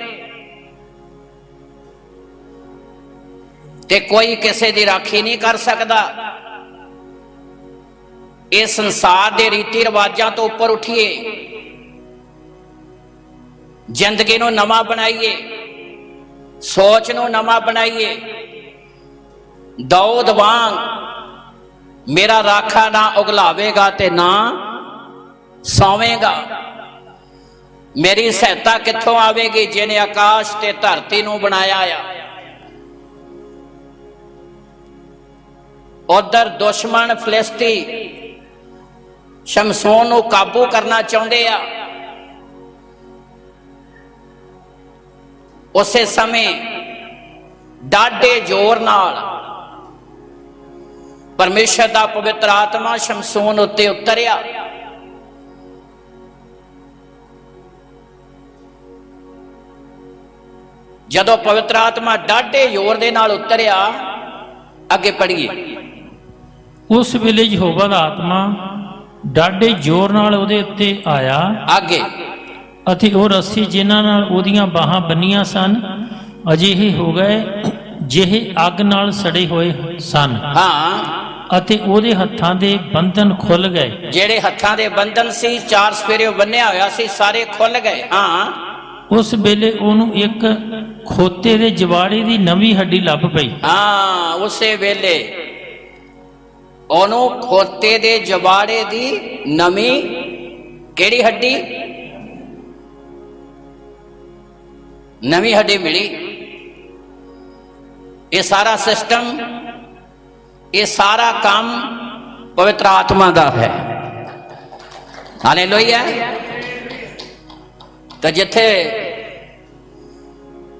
ਤੇ ਕੋਈ ਕਿਸੇ ਦੀ ਰਾਖੀ ਨਹੀਂ ਕਰ ਸਕਦਾ। ਇਹ ਸੰਸਾਰ ਦੇ ਰੀਤੀ ਰਿਵਾਜਾਂ ਤੋਂ ਉੱਪਰ ਉੱਠੀਏ, ਜ਼ਿੰਦਗੀ ਨੂੰ ਨਵਾਂ ਬਣਾਈਏ, ਸੋਚ ਨੂੰ ਨਵਾਂ ਬਣਾਈਏ। ਦਾਊਦ ਵਾਂਗ ਮੇਰਾ ਰਾਖਾ ਨਾ ਉਗਲਾਵੇਗਾ ਤੇ ਨਾ ਸੌਵੇਗਾ। ਮੇਰੀ ਸਹਾਇਤਾ ਕਿੱਥੋਂ ਆਵੇਗੀ? ਜਿਹਨੇ ਆਕਾਸ਼ ਤੇ ਧਰਤੀ ਨੂੰ ਬਣਾਇਆ ਆ। ਉਧਰ ਦੁਸ਼ਮਣ ਫਲਿਸਤੀ ਸ਼ਮਸ਼ੂਨ ਨੂੰ ਕਾਬੂ ਕਰਨਾ ਚਾਹੁੰਦੇ ਆ। ਉਸੇ ਸਮੇਂ ਡਾਢੇ ਜ਼ੋਰ ਨਾਲ ਪਰਮੇਸ਼ਰ ਦਾ ਪਵਿੱਤਰ ਆਤਮਾ ਸ਼ਮਸ਼ੂਨ ਉੱਤੇ ਉਤਰਿਆ। ਜਦੋਂ ਪਵਿੱਤਰ ਆਤਮਾ ਡਾਢੇ ਜ਼ੋਰ ਦੇ ਨਾਲ ਉਤਰਿਆ, ਅੱਗੇ ਪੜ੍ਹੀਏ। ਉਸ ਵੇਲੇ ਯਹੋਵਾ ਦਾ ਆਤਮਾ ਡਾਢੇ ਜ਼ੋਰ ਨਾਲ ਉਹਦੇ ਉੱਤੇ ਆਇਆ। ਅੱਗੇ, ਅਤੇ ਉਹ ਰੱਸੀ ਜਿਨ੍ਹਾਂ ਨਾਲ ਉਹਦੀਆਂ ਬਾਹਾਂ ਬੰਨੀਆਂ ਸਨ ਅਜਿਹੇ ਹੋ ਗਏ ਜਿਹੇ ਅੱਗ ਨਾਲ ਸੜੇ ਹੋਏ ਸਨ ਹਾਂ, ਅਤੇ ਉਹਦੇ ਹੱਥਾਂ ਦੇ ਬੰਧਨ ਖੁੱਲ ਗਏ। ਜਿਹੜੇ ਹੱਥਾਂ ਦੇ ਬੰਧਨ ਸੀ, ਚਾਰ ਸਪੇਰੇ ਬੰਨਿਆ ਹੋਇਆ ਸੀ, ਸਾਰੇ ਖੁੱਲ ਗਏ। ਹਾਂ, ਉਸ ਵੇਲੇ ਉਹਨੂੰ ਇੱਕ ਖੋਤੇ ਦੇ ਜਵਾੜੇ ਦੀ ਨਵੀਂ ਹੱਡੀ ਲੱਭ ਪਈ। ਹਾਂ, ਉਸੇ ਵੇਲੇ ਉਹਨੂੰ ਖੋਤੇ ਦੇ ਜਵਾੜੇ ਦੀ ਨਵੀਂ ਕਿਹੜੀ ਹੱਡੀ? ਨਵੀਂ ਹੱਡੀ ਮਿਲੀ। ਇਹ ਸਾਰਾ ਸਿਸਟਮ, ਇਹ ਸਾਰਾ ਕੰਮ ਪਵਿੱਤਰ ਆਤਮਾ ਦਾ ਹੈ। ਹਾਲੇਲੂਇਆ। ਤਾਂ ਜਿੱਥੇ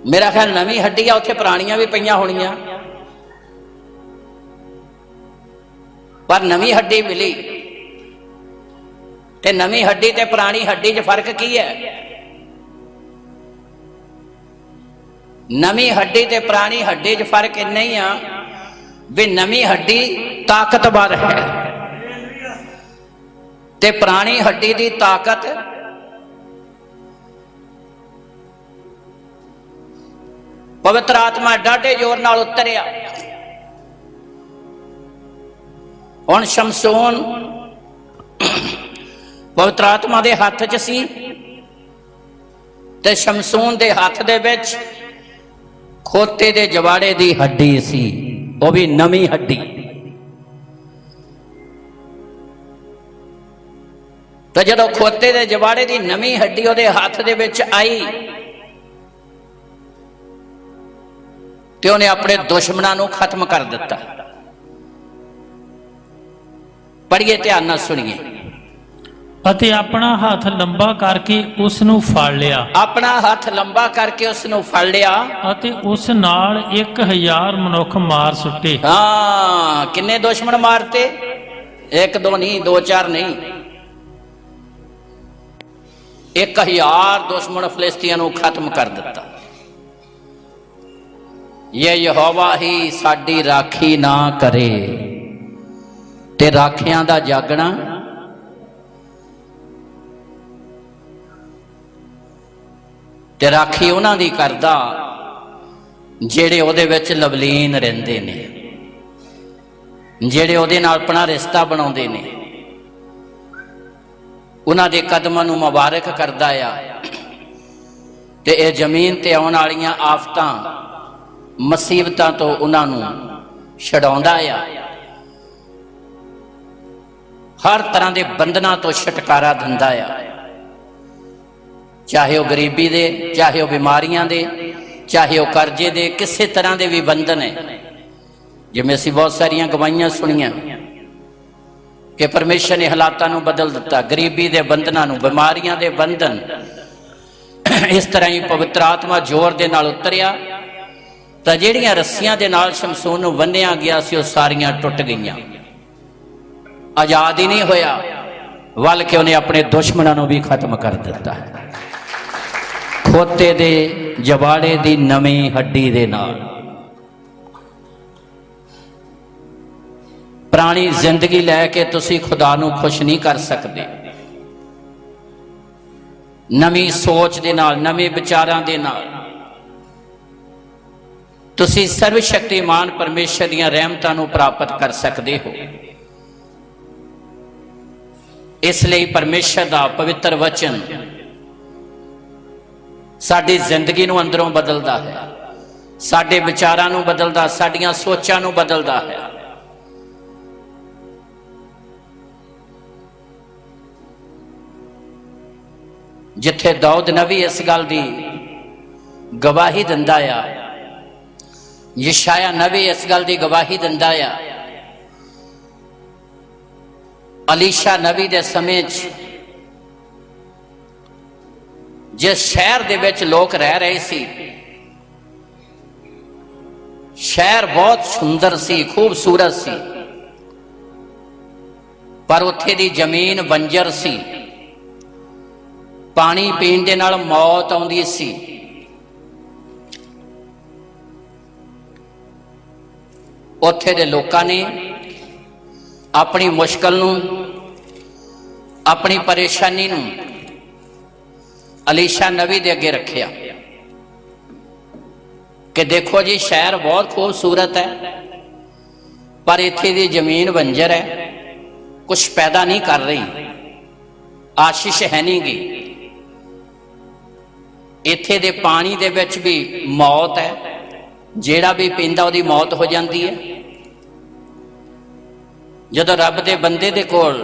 ਮੇਰਾ ਖਿਆਲ ਨਵੀਂ ਹੱਡੀ ਆ, ਉੱਥੇ ਪੁਰਾਣੀਆਂ ਵੀ ਪਈਆਂ ਹੋਣੀਆਂ, ਪਰ ਨਵੀਂ ਹੱਡੀ ਮਿਲੀ। ਤੇ ਨਵੀਂ ਹੱਡੀ ਤੇ ਪੁਰਾਣੀ ਹੱਡੀ 'ਚ ਫਰਕ ਕੀ ਹੈ? ਨਵੀਂ ਹੱਡੀ ਤੇ ਪੁਰਾਣੀ ਹੱਡੀ 'ਚ ਫਰਕ ਇੰਨਾ ਹੀ ਆ ਵੀ ਨਵੀਂ ਹੱਡੀ ਤਾਕਤਵਰ ਹੈ ਤੇ ਪੁਰਾਣੀ ਹੱਡੀ ਦੀ ਤਾਕਤ ਪਵਿੱਤਰ ਆਤਮਾ ਡਾਢੇ ਜ਼ੋਰ ਨਾਲ ਉਤਰਿਆ। ਹੁਣ ਸ਼ਮਸ਼ੋਨ ਪਵਿੱਤਰ ਆਤਮਾ ਦੇ ਹੱਥ 'ਚ ਸੀ ਤੇ ਸ਼ਮਸ਼ੋਨ ਦੇ ਹੱਥ ਦੇ ਵਿੱਚ ਖੋਤੇ ਦੇ ਜਵਾੜੇ ਦੀ ਹੱਡੀ ਸੀ, ਉਹ ਵੀ ਨਵੀਂ ਹੱਡੀ। ਤੇ ਜਦੋਂ ਖੋਤੇ ਦੇ ਜਵਾੜੇ ਦੀ ਨਵੀਂ ਹੱਡੀ ਉਹਦੇ ਹੱਥ ਦੇ ਵਿੱਚ ਆਈ ਤੇ ਉਹਨੇ ਆਪਣੇ ਦੁਸ਼ਮਣਾਂ ਨੂੰ ਖਤਮ ਕਰ ਦਿੱਤਾ। ਪੜ੍ਹੀਏ, ਧਿਆਨ ਨਾਲ ਸੁਣੀਏ। ਅਤੇ ਆਪਣਾ ਹੱਥ ਲੰਬਾ ਕਰਕੇ ਉਸ ਨੂੰ ਫੜ ਲਿਆ। ਆਪਣਾ ਹੱਥ ਲੰਬਾ ਕਰਕੇ ਉਸ ਨੂੰ ਫੜ ਲਿਆ ਅਤੇ ਉਸ ਨਾਲ 1000 ਮਨੁੱਖ ਮਾਰ ਸੁੱਟੇ। ਹਾਂ, ਕਿੰਨੇ ਦੁਸ਼ਮਣ ਮਾਰਤੇ? ਇੱਕ ਦੋ ਨਹੀਂ, ਦੋ ਚਾਰ ਨਹੀਂ, 1000 ਦੁਸ਼ਮਣ ਫਲਿਸਤੀਆਂ ਨੂੰ ਖਤਮ ਕਰ ਦਿੱਤਾ। ਇਹ ਯਹੋਵਾ ਹੀ ਸਾਡੀ ਰਾਖੀ ਨਾ ਕਰੇ ਤੇ ਰਾਖਿਆਂ ਦਾ ਜਾਗਣਾ ਤੇ ਰਾਖੀ ਉਹਨਾਂ ਦੀ ਕਰਦਾ ਜਿਹੜੇ ਉਹਦੇ ਵਿੱਚ ਲਵਲੀਨ ਰਹਿੰਦੇ ਨੇ, ਜਿਹੜੇ ਉਹਦੇ ਨਾਲ ਆਪਣਾ ਰਿਸ਼ਤਾ ਬਣਾਉਂਦੇ ਨੇ। ਉਹਨਾਂ ਦੇ ਕਦਮਾਂ ਨੂੰ ਮੁਬਾਰਕ ਕਰਦਾ ਆ ਤੇ ਇਹ ਜ਼ਮੀਨ ਤੇ ਆਉਣ ਵਾਲੀਆਂ ਆਫਤਾਂ ਮੁਸੀਬਤਾਂ ਤੋਂ ਉਹਨਾਂ ਨੂੰ ਛਡਾਉਂਦਾ ਆ। ਹਰ ਤਰ੍ਹਾਂ ਦੇ ਬੰਧਨਾਂ ਤੋਂ ਛੁਟਕਾਰਾ ਦਿੰਦਾ ਆ, ਚਾਹੇ ਉਹ ਗਰੀਬੀ ਦੇ, ਚਾਹੇ ਉਹ ਬਿਮਾਰੀਆਂ ਦੇ, ਚਾਹੇ ਉਹ ਕਰਜ਼ੇ ਦੇ, ਕਿਸੇ ਤਰ੍ਹਾਂ ਦੇ ਵੀ ਬੰਧਨ ਹੈ। ਜਿਵੇਂ ਅਸੀਂ ਬਹੁਤ ਸਾਰੀਆਂ ਗਵਾਹੀਆਂ ਸੁਣੀਆਂ ਕਿ ਪਰਮੇਸ਼ਰ ਨੇ ਹਾਲਾਤਾਂ ਨੂੰ ਬਦਲ ਦਿੱਤਾ, ਗਰੀਬੀ ਦੇ ਬੰਧਨਾਂ ਨੂੰ, ਬਿਮਾਰੀਆਂ ਦੇ ਬੰਧਨ। ਇਸ ਤਰ੍ਹਾਂ ਹੀ ਪਵਿੱਤਰ ਆਤਮਾ ਜ਼ੋਰ ਦੇ ਨਾਲ ਉਤਰਿਆ ਤਾਂ ਜਿਹੜੀਆਂ ਰੱਸੀਆਂ ਦੇ ਨਾਲ ਸ਼ਮਸ਼ੋਨ ਨੂੰ ਬੰਨਿਆ ਗਿਆ ਸੀ ਉਹ ਸਾਰੀਆਂ ਟੁੱਟ ਗਈਆਂ। ਆਜ਼ਾਦ ਹੀ ਨਹੀਂ ਹੋਇਆ, ਬਲਕਿ ਉਹਨੇ ਆਪਣੇ ਦੁਸ਼ਮਣਾਂ ਨੂੰ ਵੀ ਖਤਮ ਕਰ ਦਿੱਤਾ। ਖੋਤੇ ਦੇ ਜਵਾੜੇ ਦੀ ਨਵੀਂ ਹੱਡੀ ਦੇ ਨਾਲ ਪੁਰਾਣੀ ਜ਼ਿੰਦਗੀ ਲੈ ਕੇ ਤੁਸੀਂ ਖੁਦਾ ਨੂੰ ਖੁਸ਼ ਨਹੀਂ ਕਰ ਸਕਦੇ। ਨਵੀਂ ਸੋਚ ਦੇ ਨਾਲ, ਨਵੇਂ ਵਿਚਾਰਾਂ ਦੇ ਨਾਲ ਤੁਸੀਂ ਸਰਵ ਸ਼ਕਤੀਮਾਨ ਪਰਮੇਸ਼ਰ ਦੀਆਂ ਰਹਿਮਤਾਂ ਨੂੰ ਪ੍ਰਾਪਤ ਕਰ ਸਕਦੇ ਹੋ। ਇਸ ਲਈ ਪਰਮੇਸ਼ਰ ਦਾ ਪਵਿੱਤਰ ਵਚਨ ਸਾਡੀ ਜ਼ਿੰਦਗੀ ਨੂੰ ਅੰਦਰੋਂ ਬਦਲਦਾ ਹੈ, ਸਾਡੇ ਵਿਚਾਰਾਂ ਨੂੰ ਬਦਲਦਾ, ਸਾਡੀਆਂ ਸੋਚਾਂ ਨੂੰ ਬਦਲਦਾ ਹੈ। ਜਿੱਥੇ ਦਾਊਦ ਨਬੀ ਇਸ ਗੱਲ ਦੀ ਗਵਾਹੀ ਦਿੰਦਾ ਆ, ਯਸ਼ਾਇਆ ਨਬੀ ਇਸ ਗੱਲ ਦੀ ਗਵਾਹੀ ਦਿੰਦਾ ਆ, ਅਲੀਸ਼ਾ ਨਬੀ ਦੇ ਸਮੇਂ 'ਚ ਜਿਸ ਸ਼ਹਿਰ ਦੇ ਵਿੱਚ ਲੋਕ ਰਹਿ ਰਹੇ ਸੀ, ਸ਼ਹਿਰ ਬਹੁਤ ਸੁੰਦਰ ਸੀ, ਖੂਬਸੂਰਤ ਸੀ, ਪਰ ਉੱਥੇ ਦੀ ਜ਼ਮੀਨ ਬੰਜਰ ਸੀ, ਪਾਣੀ ਪੀਣ ਦੇ ਨਾਲ ਮੌਤ ਆਉਂਦੀ ਸੀ। ਉੱਥੇ ਦੇ ਲੋਕਾਂ ਨੇ ਆਪਣੀ ਮੁਸ਼ਕਲ ਨੂੰ, ਆਪਣੀ ਪਰੇਸ਼ਾਨੀ ਨੂੰ ਅਲੀਸ਼ਾ ਨਬੀ ਦੇ ਅੱਗੇ ਰੱਖਿਆ कि देखो जी शहर बहुत खूबसूरत है पर इत्थे दी जमीन बंजर है, कुछ पैदा नहीं कर रही, आशीष है नहीं गी। इत्थे दे पानी दे विच भी मौत है, जेड़ा भी पींदा उहदी मौत हो जाती है। जदों रब दे बंदे दे कोल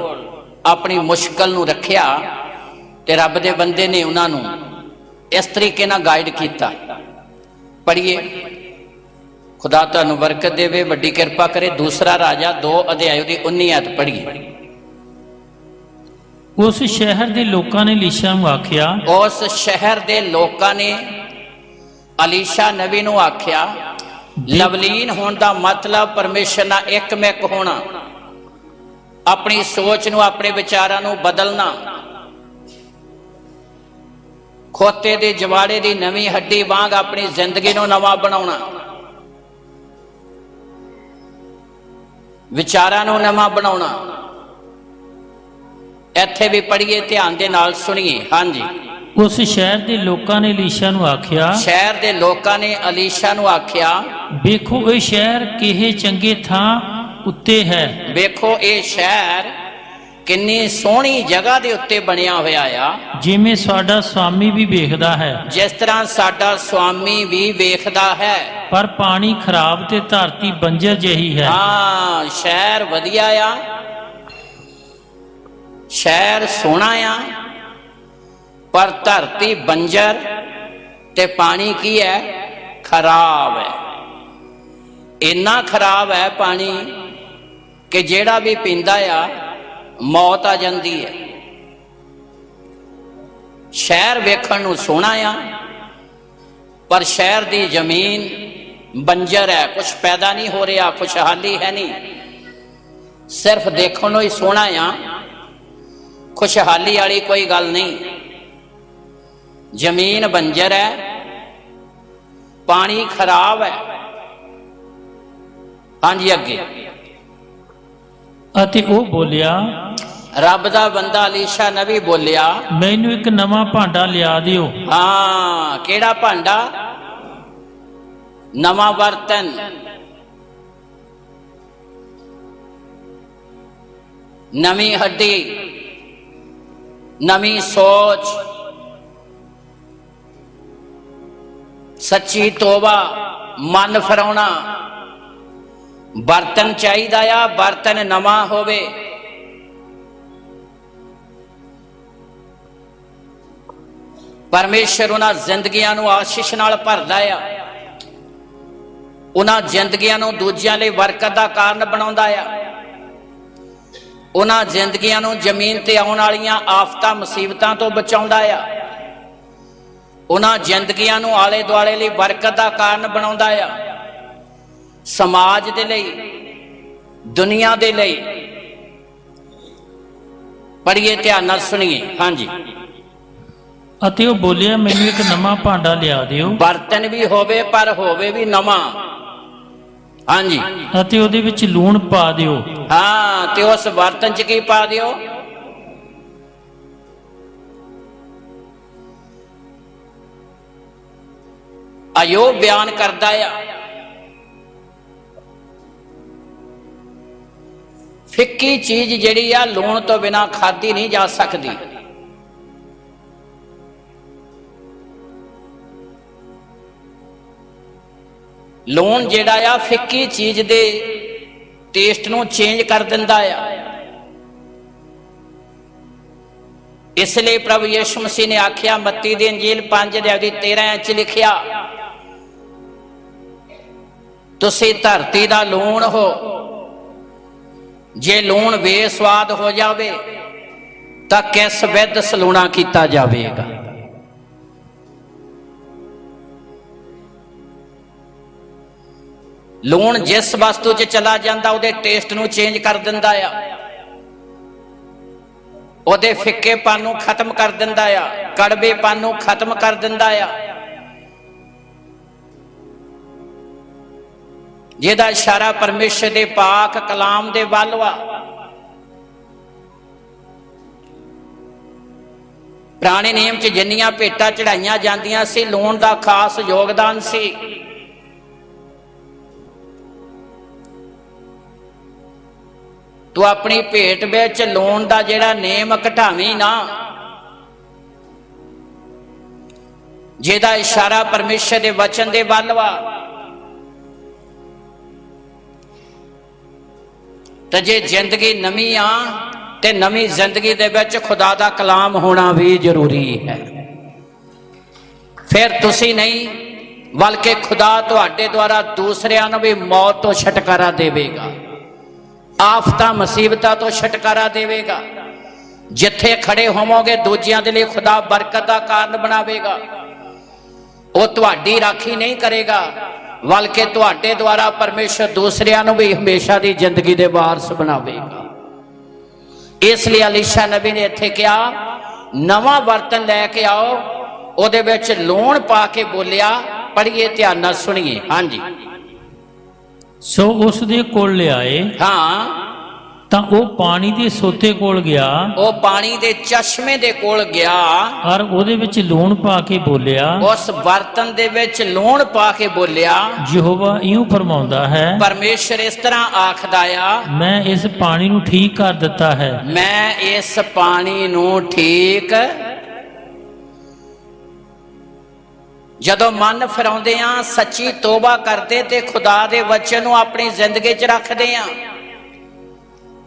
अपनी मुश्किल नूं रखिया ते रब दे बंदे ने उन्हां नूं इस तरीके नाल गाइड किया। पढ़िए, खुदा तुहानूं बरकत देवे, वड्डी किरपा करे। दूसरा राजा 2 अध्याय दी 19 आयत पढ़िए। उस शहर के लोगों ने लीशा नूं आख्या, उस शहर के लोगों ने अलीशा नबी नूं आख्या, लवलीन होने का मतलब परमेश्वर नाल एकमिक होना, अपनी सोच नूं अपने विचारां नूं बदलना, खोते दे जवाड़े दी नवीं हड्डी वांग अपनी जिंदगी नूं नवां बनाउणा, विचारां नूं नवां बनाउणा। इत्थे भी पढ़िए, ध्यान दे नाल सुनिए। हाँ जी, उस शहर के लोगों ने लीशा नूं आख्या, शहर के लोगों ने अलीशा नूं आख्या, वेखो ये शहर किहे चंगे थां उत्ते है। वेखो ये शहर किन्नी सोहनी जगह दे उत्ते बनिया होया आ, जिवें साडा स्वामी भी वेखदा है, जिस तरह साडा स्वामी भी वेखदा है। पर पानी खराब ते धरती बंजर जही है। हाँ, शहर वधिया आ, शहर सोहना आ, पर धरती बंजर ते पानी की है, खराब है। इन्ना खराब है पानी कि जेड़ा भी पींदा आ मौत आ जाती है। शहर वेखण नूं सोहना आ, पर शहर की जमीन बंजर है, कुछ पैदा नहीं हो रहा, खुशहाली है नहीं, सिर्फ देखण नूं ही सोहना आ, खुशहाली वाली कोई गल नहीं। जमीन बंजर है, पानी खराब है। हाँ जी, अगे अते ओ बोलिया, रब दा बंदा अलीशा नबी बोलिया, मैनू एक नवां भांडा लिया दिओ। हाँ, केड़ा भांडा? नवां बर्तन। नवीं हड्डी, नवीं सोच, सच्ची तोबा, मन फिराउणा। बर्तन चाहिदा आ, बर्तन नवां होवे। परमेश्वर उन्हां जिंदगियां नूं आशीष नाल भरदा आ, उन्हां जिंदगियां नूं दूजियां लई बरकत दा कारण बनाउंदा आ, उन्हां जिंदगियां नूं जमीन ते आउण वालीआं आफतां मुसीबतां तो बचाउंदा आ, उन्हां जिंदगियां नूं आले दुआले लई बरकत दा कारण बनाउंदा आ, समाज दे लई, दुनिया दे लई। पढ़िए, ध्यान नाल सुनिए। हाँ जी, अते ओ बोलिया, मैनू एक नवां भांडा लिया दिओ। बर्तन भी होवे पर होवे भी नवां। हाँ जी, अते ओदे विच लूण पा दिओ। हाँ, ते उस बर्तन च की पा दिओ? अयोब बयान करदा आ, फिक्की चीज जिहड़ी आ लूण तो बिना खाधी नहीं जा सकती। लूण जिहड़ा आ फिक्की चीज दे टेस्ट नूं चेंज कर दिंदा आ। इसलिए प्रभु यीशु मसीह ने आख्या, मत्ती दी अंजील 5:13 च लिखिया, तुसीं धरती दा लूण हो, जे लूण बेस्वाद हो जावे तां किस विध सलूणा कीता जावेगा। लूण जिस वस्तु च चला जांदा उहदे टेस्ट नूं चेंज कर दिंदा आ, उहदे फिक्केपन नूं खत्म कर दिंदा आ, कड़वेपन नूं खत्म कर दिंदा आ। जिहदा इशारा परमेश्वर दे पाक कलाम दे वल वा। पुराने नियम च जिन्नियां भेटां चढ़ाईयां जांदियां सी, लूण दा खास योगदान सी। ਤੂੰ ਆਪਣੀ ਭੇਟ ਵਿੱਚ ਲੂਣ ਦਾ ਜਿਹੜਾ ਨੇਮ ਘਟਾਵੀਂ ਨਾ, ਜਿਹਦਾ ਇਸ਼ਾਰਾ ਪਰਮੇਸ਼ਰ ਦੇ ਵਚਨ ਦੇ ਵੱਲ ਵਾ। ਤੇ ਜੇ ਜ਼ਿੰਦਗੀ ਨਵੀਂ ਆ ਤੇ ਨਵੀਂ ਜ਼ਿੰਦਗੀ ਦੇ ਵਿੱਚ ਖੁਦਾ ਦਾ ਕਲਾਮ ਹੋਣਾ ਵੀ ਜ਼ਰੂਰੀ ਹੈ। ਫਿਰ ਤੁਸੀਂ ਨਹੀਂ ਬਲਕਿ ਖੁਦਾ ਤੁਹਾਡੇ ਦੁਆਰਾ ਦੂਸਰਿਆਂ ਨੂੰ ਵੀ ਮੌਤ ਤੋਂ ਛੁਟਕਾਰਾ ਦੇਵੇਗਾ, ਆਫਤਾਂ ਮੁਸੀਬਤਾਂ ਤੋਂ ਛੁਟਕਾਰਾ ਦੇਵੇਗਾ। ਜਿੱਥੇ ਖੜੇ ਹੋਵੋਗੇ ਦੂਜਿਆਂ ਦੇ ਲਈ ਖੁਦਾ ਬਰਕਤ ਦਾ ਕਾਰਨ ਬਣਾਵੇਗਾ। ਉਹ ਤੁਹਾਡੀ ਰਾਖੀ ਨਹੀਂ ਕਰੇਗਾ ਬਲਕਿ ਤੁਹਾਡੇ ਦੁਆਰਾ ਪਰਮੇਸ਼ਰ ਦੂਸਰਿਆਂ ਨੂੰ ਵੀ ਹਮੇਸ਼ਾ ਦੀ ਜ਼ਿੰਦਗੀ ਦੇ ਵਾਰਸ ਬਣਾਵੇਗਾ। ਇਸ ਲਈ ਅਲੀਸ਼ਾ ਨਬੀ ਨੇ ਇੱਥੇ ਕਿਹਾ ਨਵਾਂ ਬਰਤਨ ਲੈ ਕੇ ਆਓ, ਉਹਦੇ ਵਿੱਚ ਲੂਣ ਪਾ ਕੇ ਬੋਲਿਆ। ਪੜ੍ਹੀਏ, ਧਿਆਨ ਨਾਲ ਸੁਣੀਏ। ਹਾਂਜੀ। ਸੋ ਉਸ ਦੇ ਕੋਲ ਲਿਆਏ, ਹਾਂ, ਤਾਂ ਉਹ ਪਾਣੀ ਦੇ ਸੋਤੇ ਕੋਲ ਗਿਆ, ਉਹ ਪਾਣੀ ਦੇ ਚਸ਼ਮੇ ਦੇ ਕੋਲ ਗਿਆ ਔਰ ਉਹਦੇ ਵਿੱਚ ਲੂਣ ਪਾ ਕੇ ਬੋਲਿਆ, ਉਸ ਬਰਤਨ ਦੇ ਵਿੱਚ ਲੂਣ ਪਾ ਕੇ ਬੋਲਿਆ, ਯਹੋਵਾ ਇਉਂ ਫਰਮਾਉਂਦਾ ਹੈ, ਪਰਮੇਸ਼ਰ ਇਸ ਤਰ੍ਹਾਂ ਆਖਦਾ ਆ, ਮੈਂ ਇਸ ਪਾਣੀ ਨੂੰ ਠੀਕ ਕਰ ਦਿੱਤਾ ਹੈ। ਮੈਂ ਇਸ ਪਾਣੀ ਨੂੰ ਠੀਕ। ਜਦੋਂ ਮਨ ਫਿਰਾਉਂਦੇ ਆ, ਸੱਚੀ ਤੋਬਾ ਕਰਦੇ ਤੇ ਖੁਦਾ ਦੇ ਵਚਨ ਨੂੰ ਆਪਣੀ ਜ਼ਿੰਦਗੀ 'ਚ ਰੱਖਦੇ ਆ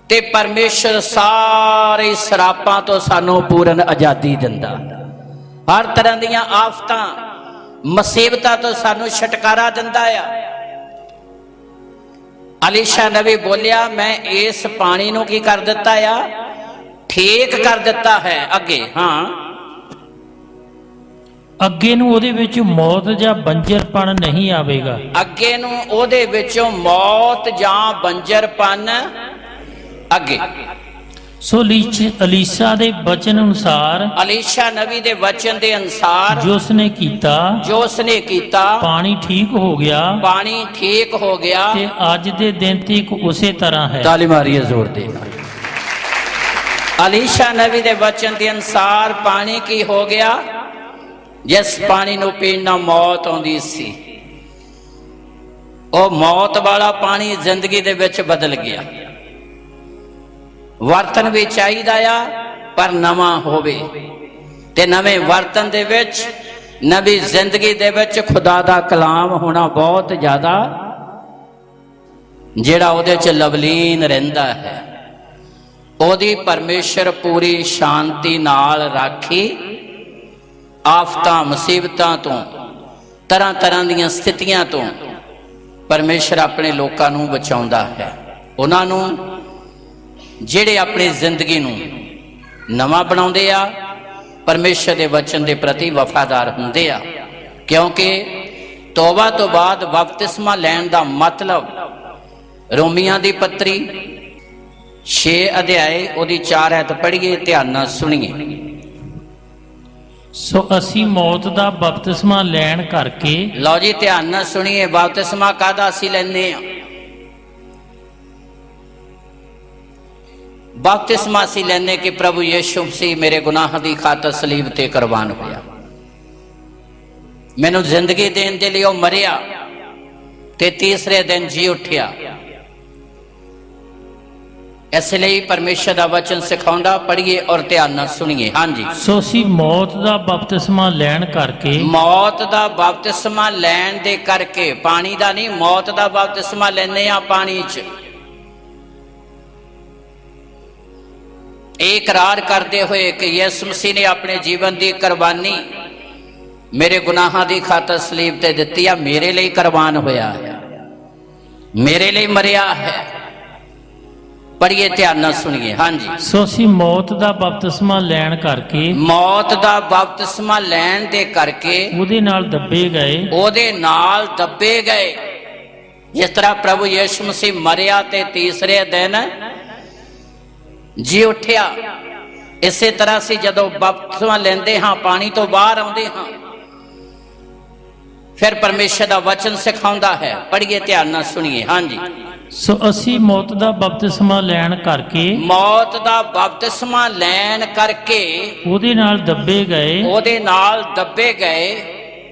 ਤੇ ਪਰਮੇਸ਼ਰ ਸਾਰੇ ਸਰਾਪਾਂ ਤੋਂ ਸਾਨੂੰ ਪੂਰਨ ਆਜ਼ਾਦੀ ਦਿੰਦਾ। ਹਰ ਤਰ੍ਹਾਂ ਦੀਆਂ ਆਫਤਾਂ ਮੁਸੀਬਤਾਂ ਤੋਂ ਸਾਨੂੰ ਛੁਟਕਾਰਾ ਦਿੰਦਾ ਆ। ਅਲੀਸ਼ਾ ਨਬੀ ਬੋਲਿਆ ਮੈਂ ਇਸ ਪਾਣੀ ਨੂੰ ਕੀ ਕਰ ਦਿੱਤਾ ਆ? ਠੀਕ ਕਰ ਦਿੱਤਾ ਹੈ। ਅੱਗੇ, ਹਾਂ, ਅੱਗੇ ਨੂੰ ਉਹਦੇ ਵਿੱਚ ਮੌਤ ਜਾਂ ਬੰਜਰਪਣ ਨਹੀਂ ਆਵੇਗਾ। ਅੱਗੇ ਨੂੰ ਉਹਦੇ ਵਿੱਚੋਂ ਮੌਤ ਜਾਂ ਬੰਜਰਪਨ। ਅੱਗੇ, ਸੋ ਅਲੀਸ਼ਾ ਦੇ ਬਚਨ ਅਨੁਸਾਰ, ਅਲੀਸ਼ਾ ਨਬੀ ਦੇ ਵਚਨ ਦੇ ਅਨੁਸਾਰ ਜੋ ਉਸਨੇ ਕੀਤਾ, ਪਾਣੀ ਠੀਕ ਹੋ ਗਿਆ। ਪਾਣੀ ਠੀਕ ਹੋ ਗਿਆ ਤੇ ਅੱਜ ਦੇ ਦਿਨ ਤੱਕ ਉਸੇ ਤਰ੍ਹਾਂ ਹੈ। ਤਾਲੀ ਮਾਰੀਏ ਜ਼ੋਰ ਦੇ ਨਾਲ। ਅਲੀਸ਼ਾ ਨਬੀ ਦੇ ਵਚਨ ਦੇ ਅਨੁਸਾਰ ਪਾਣੀ ਕੀ ਹੋ ਗਿਆ? ਜਿਸ ਪਾਣੀ ਨੂੰ ਪੀਣ ਨਾਲ ਮੌਤ ਆਉਂਦੀ ਸੀ, ਉਹ ਮੌਤ ਵਾਲਾ ਪਾਣੀ ਜ਼ਿੰਦਗੀ ਦੇ ਵਿੱਚ ਬਦਲ ਗਿਆ। ਵਰਤਨ ਵੀ ਚਾਹੀਦਾ ਆ ਪਰ ਨਵਾਂ ਹੋਵੇ, ਤੇ ਨਵੇਂ ਵਰਤਨ ਦੇ ਵਿੱਚ ਨਵੀਂ ਜ਼ਿੰਦਗੀ ਦੇ ਵਿੱਚ ਖੁਦਾ ਦਾ ਕਲਾਮ ਹੋਣਾ ਬਹੁਤ ਜ਼ਿਆਦਾ, ਜਿਹੜਾ ਉਹਦੇ 'ਚ ਲਵਲੀਨ ਰਹਿੰਦਾ ਹੈ। ਉਹਦੀ ਪਰਮੇਸ਼ਰ ਪੂਰੀ ਸ਼ਾਂਤੀ ਨਾਲ ਰਾਖੀ ਆਫਤਾਂ ਮੁਸੀਬਤਾਂ ਤੋਂ, ਤਰ੍ਹਾਂ ਤਰ੍ਹਾਂ ਦੀਆਂ ਸਥਿਤੀਆਂ ਤੋਂ ਪਰਮੇਸ਼ਰ ਆਪਣੇ ਲੋਕਾਂ ਨੂੰ ਬਚਾਉਂਦਾ ਹੈ। ਉਹਨਾਂ ਨੂੰ ਜਿਹੜੇ ਆਪਣੀ ਜ਼ਿੰਦਗੀ ਨੂੰ ਨਵਾਂ ਬਣਾਉਂਦੇ ਆ, ਪਰਮੇਸ਼ਰ ਦੇ ਵਚਨ ਦੇ ਪ੍ਰਤੀ ਵਫਾਦਾਰ ਹੁੰਦੇ ਆ। ਕਿਉਂਕਿ ਤੋਬਾ ਤੋਂ ਬਾਅਦ ਬਪਤਿਸਮਾ ਲੈਣ ਦਾ ਮਤਲਬ, ਰੋਮੀਆਂ ਦੀ ਪੱਤਰੀ 6 ਅਧਿਆਏ ਉਹਦੀ 4 ਐਤ ਪੜ੍ਹੀਏ, ਧਿਆਨ ਨਾਲ ਸੁਣੀਏ। ਸੋ ਅਸੀਂ ਮੌਤ ਦਾ ਬਪਤਿਸਮਾ ਲੈਣ ਕਰਕੇ, ਲਓ ਜੀ ਧਿਆਨ ਨਾਲ ਸੁਣੀਏ, ਬਪਤਿਸਮਾ ਕਾਹਦਾ ਅਸੀਂ ਲੈਂਦੇ ਆ? ਬਪਤਿਸਮਾ ਅਸੀਂ ਲੈਂਦੇ ਕਿ ਪ੍ਰਭੂ ਯਿਸੂ ਮਸੀਹ ਮੇਰੇ ਗੁਨਾਹਾਂ ਦੀ ਖਾਤਰ ਸਲੀਬ ਤੇ ਕੁਰਬਾਨ ਹੋਇਆ, ਮੈਨੂੰ ਜ਼ਿੰਦਗੀ ਦੇਣ ਦੇ ਲਈ ਉਹ ਮਰਿਆ ਤੇ ਤੀਸਰੇ ਦਿਨ ਜੀ ਉੱਠਿਆ। ਇਸ ਲਈ ਪਰਮੇਸ਼ਰ ਦਾ ਵਚਨ ਸਿਖਾਉਂਦਾ, ਪੜ੍ਹੀਏ ਔਰ ਧਿਆਨ ਨਾਲ ਸੁਣੀਏ। ਹਾਂਜੀ। ਸੋ ਅਸੀਂ ਮੌਤ ਦਾ ਬਪਤਿਸਮਾ ਲੈਣ ਕਰਕੇ, ਮੌਤ ਦਾ ਬਪਤਿਸਮਾ ਲੈਣ ਦੇ ਕਰਕੇ, ਪਾਣੀ ਦਾ ਨਹੀਂ, ਮੌਤ ਦਾ ਬਪਤਿਸਮਾ ਲੈਂਦੇ ਆ ਪਾਣੀ 'ਚ। ਇਹ ਇਕਰਾਰ ਕਰਦੇ ਹੋਏ ਕਿ ਯਿਸੂ ਮਸੀਹ ਨੇ ਆਪਣੇ ਜੀਵਨ ਦੀ ਕੁਰਬਾਨੀ ਮੇਰੇ ਗੁਨਾਹਾਂ ਦੀ ਖਾਤਰ ਸਲੀਬ ਤੇ ਦਿੱਤੀ ਆ, ਮੇਰੇ ਲਈ ਕੁਰਬਾਨ ਹੋਇਆ ਹੈ, ਮੇਰੇ ਲਈ ਮਰਿਆ ਹੈ। ਪੜ੍ਹੀਏ, ਧਿਆਨ ਨਾਲ ਸੁਣੀਏ। ਹਾਂਜੀ। ਸੋ ਅਸੀਂ ਮੌਤ ਦਾ ਬਪਤਿਸਮਾ ਲੈਣ ਕਰਕੇ, ਮੌਤ ਦਾ ਬਪਤਿਸਮਾ ਲੈਣ ਦੇ ਕਰਕੇ ਉਹਦੇ ਨਾਲ ਦੱਬੇ ਗਏ। ਉਹਦੇ ਨਾਲ ਦੱਬੇ ਗਏ। ਜਿਸ ਤਰ੍ਹਾਂ ਪ੍ਰਭੂ ਯਿਸੂ ਮਸੀਹ ਮਰਿਆ ਤੇ ਤੀਸਰੇ ਦਿਨ ਜੀ ਉੱਠਿਆ, ਇਸੇ ਤਰ੍ਹਾਂ ਅਸੀਂ ਜਦੋਂ ਬਪਤਿਸਮਾ ਲੈਂਦੇ ਹਾਂ, ਪਾਣੀ ਤੋਂ ਬਾਹਰ ਆਉਂਦੇ ਹਾਂ, ਫਿਰ ਪਰਮੇਸ਼ਰ ਦਾ ਵਚਨ ਸਿਖਾਉਂਦਾ ਹੈ। ਪੜ੍ਹੀਏ, ਧਿਆਨ ਨਾਲ ਸੁਣੀਏ। ਹਾਂਜੀ। ਸੋ ਅਸੀਂ ਮੌਤ ਦਾ ਬਪਤਿਸਮਾ ਲੈਣ ਕਰਕੇ, ਮੌਤ ਦਾ ਬਪਤਿਸਮਾ ਲੈਣ ਕਰਕੇ ਉਹਦੇ ਨਾਲ ਦੱਬੇ ਗਏ। ਉਹਦੇ ਨਾਲ ਦੱਬੇ ਗਏ।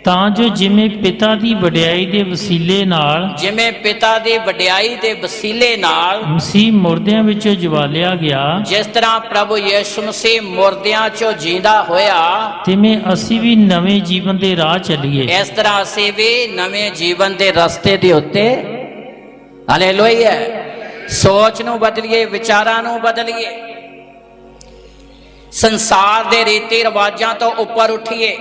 ਤਾਂ ਜੋ ਜਿਵੇਂ ਪਿਤਾ ਦੀ ਵਡਿਆਈ ਦੇ ਵਸੀਲੇ ਨਾਲ ਜਿਵੇਂ ਪਿਤਾ ਦੀ ਵਡਿਆਈ ਦੇ ਵਸੀਲੇ ਨਾਲ ਮਸੀਹ ਮੁਰਦਿਆਂ ਵਿੱਚੋਂ ਜਵਾਲਿਆ ਗਿਆ, ਜਿਸ ਤਰ੍ਹਾਂ ਪ੍ਰਭੂ ਯਿਸੂ ਮਸੀਹ ਮੁਰਦਿਆਂ ਚੋਂ ਜਿੰਦਾ ਹੋਇਆ, ਤਿਵੇਂ ਅਸੀਂ ਵੀ ਨਵੇਂ ਜੀਵਨ ਦੇ ਰਾਹ ਚੱਲੀਏ। ਇਸ ਤਰ੍ਹਾਂ ਅਸੀਂ ਵੀ ਨਵੇਂ ਜੀਵਨ ਦੇ ਰਸਤੇ ਦੇ ਉੱਤੇ ਹਾਲੇਲੂਇਆ ਸੋਚ ਨੂੰ ਬਦਲੀਏ, ਵਿਚਾਰਾਂ ਨੂੰ ਬਦਲੀਏ, ਸੰਸਾਰ ਦੇ ਰੀਤੀ ਰਿਵਾਜਾਂ ਤੋਂ ਉੱਪਰ ਉੱਠੀਏ,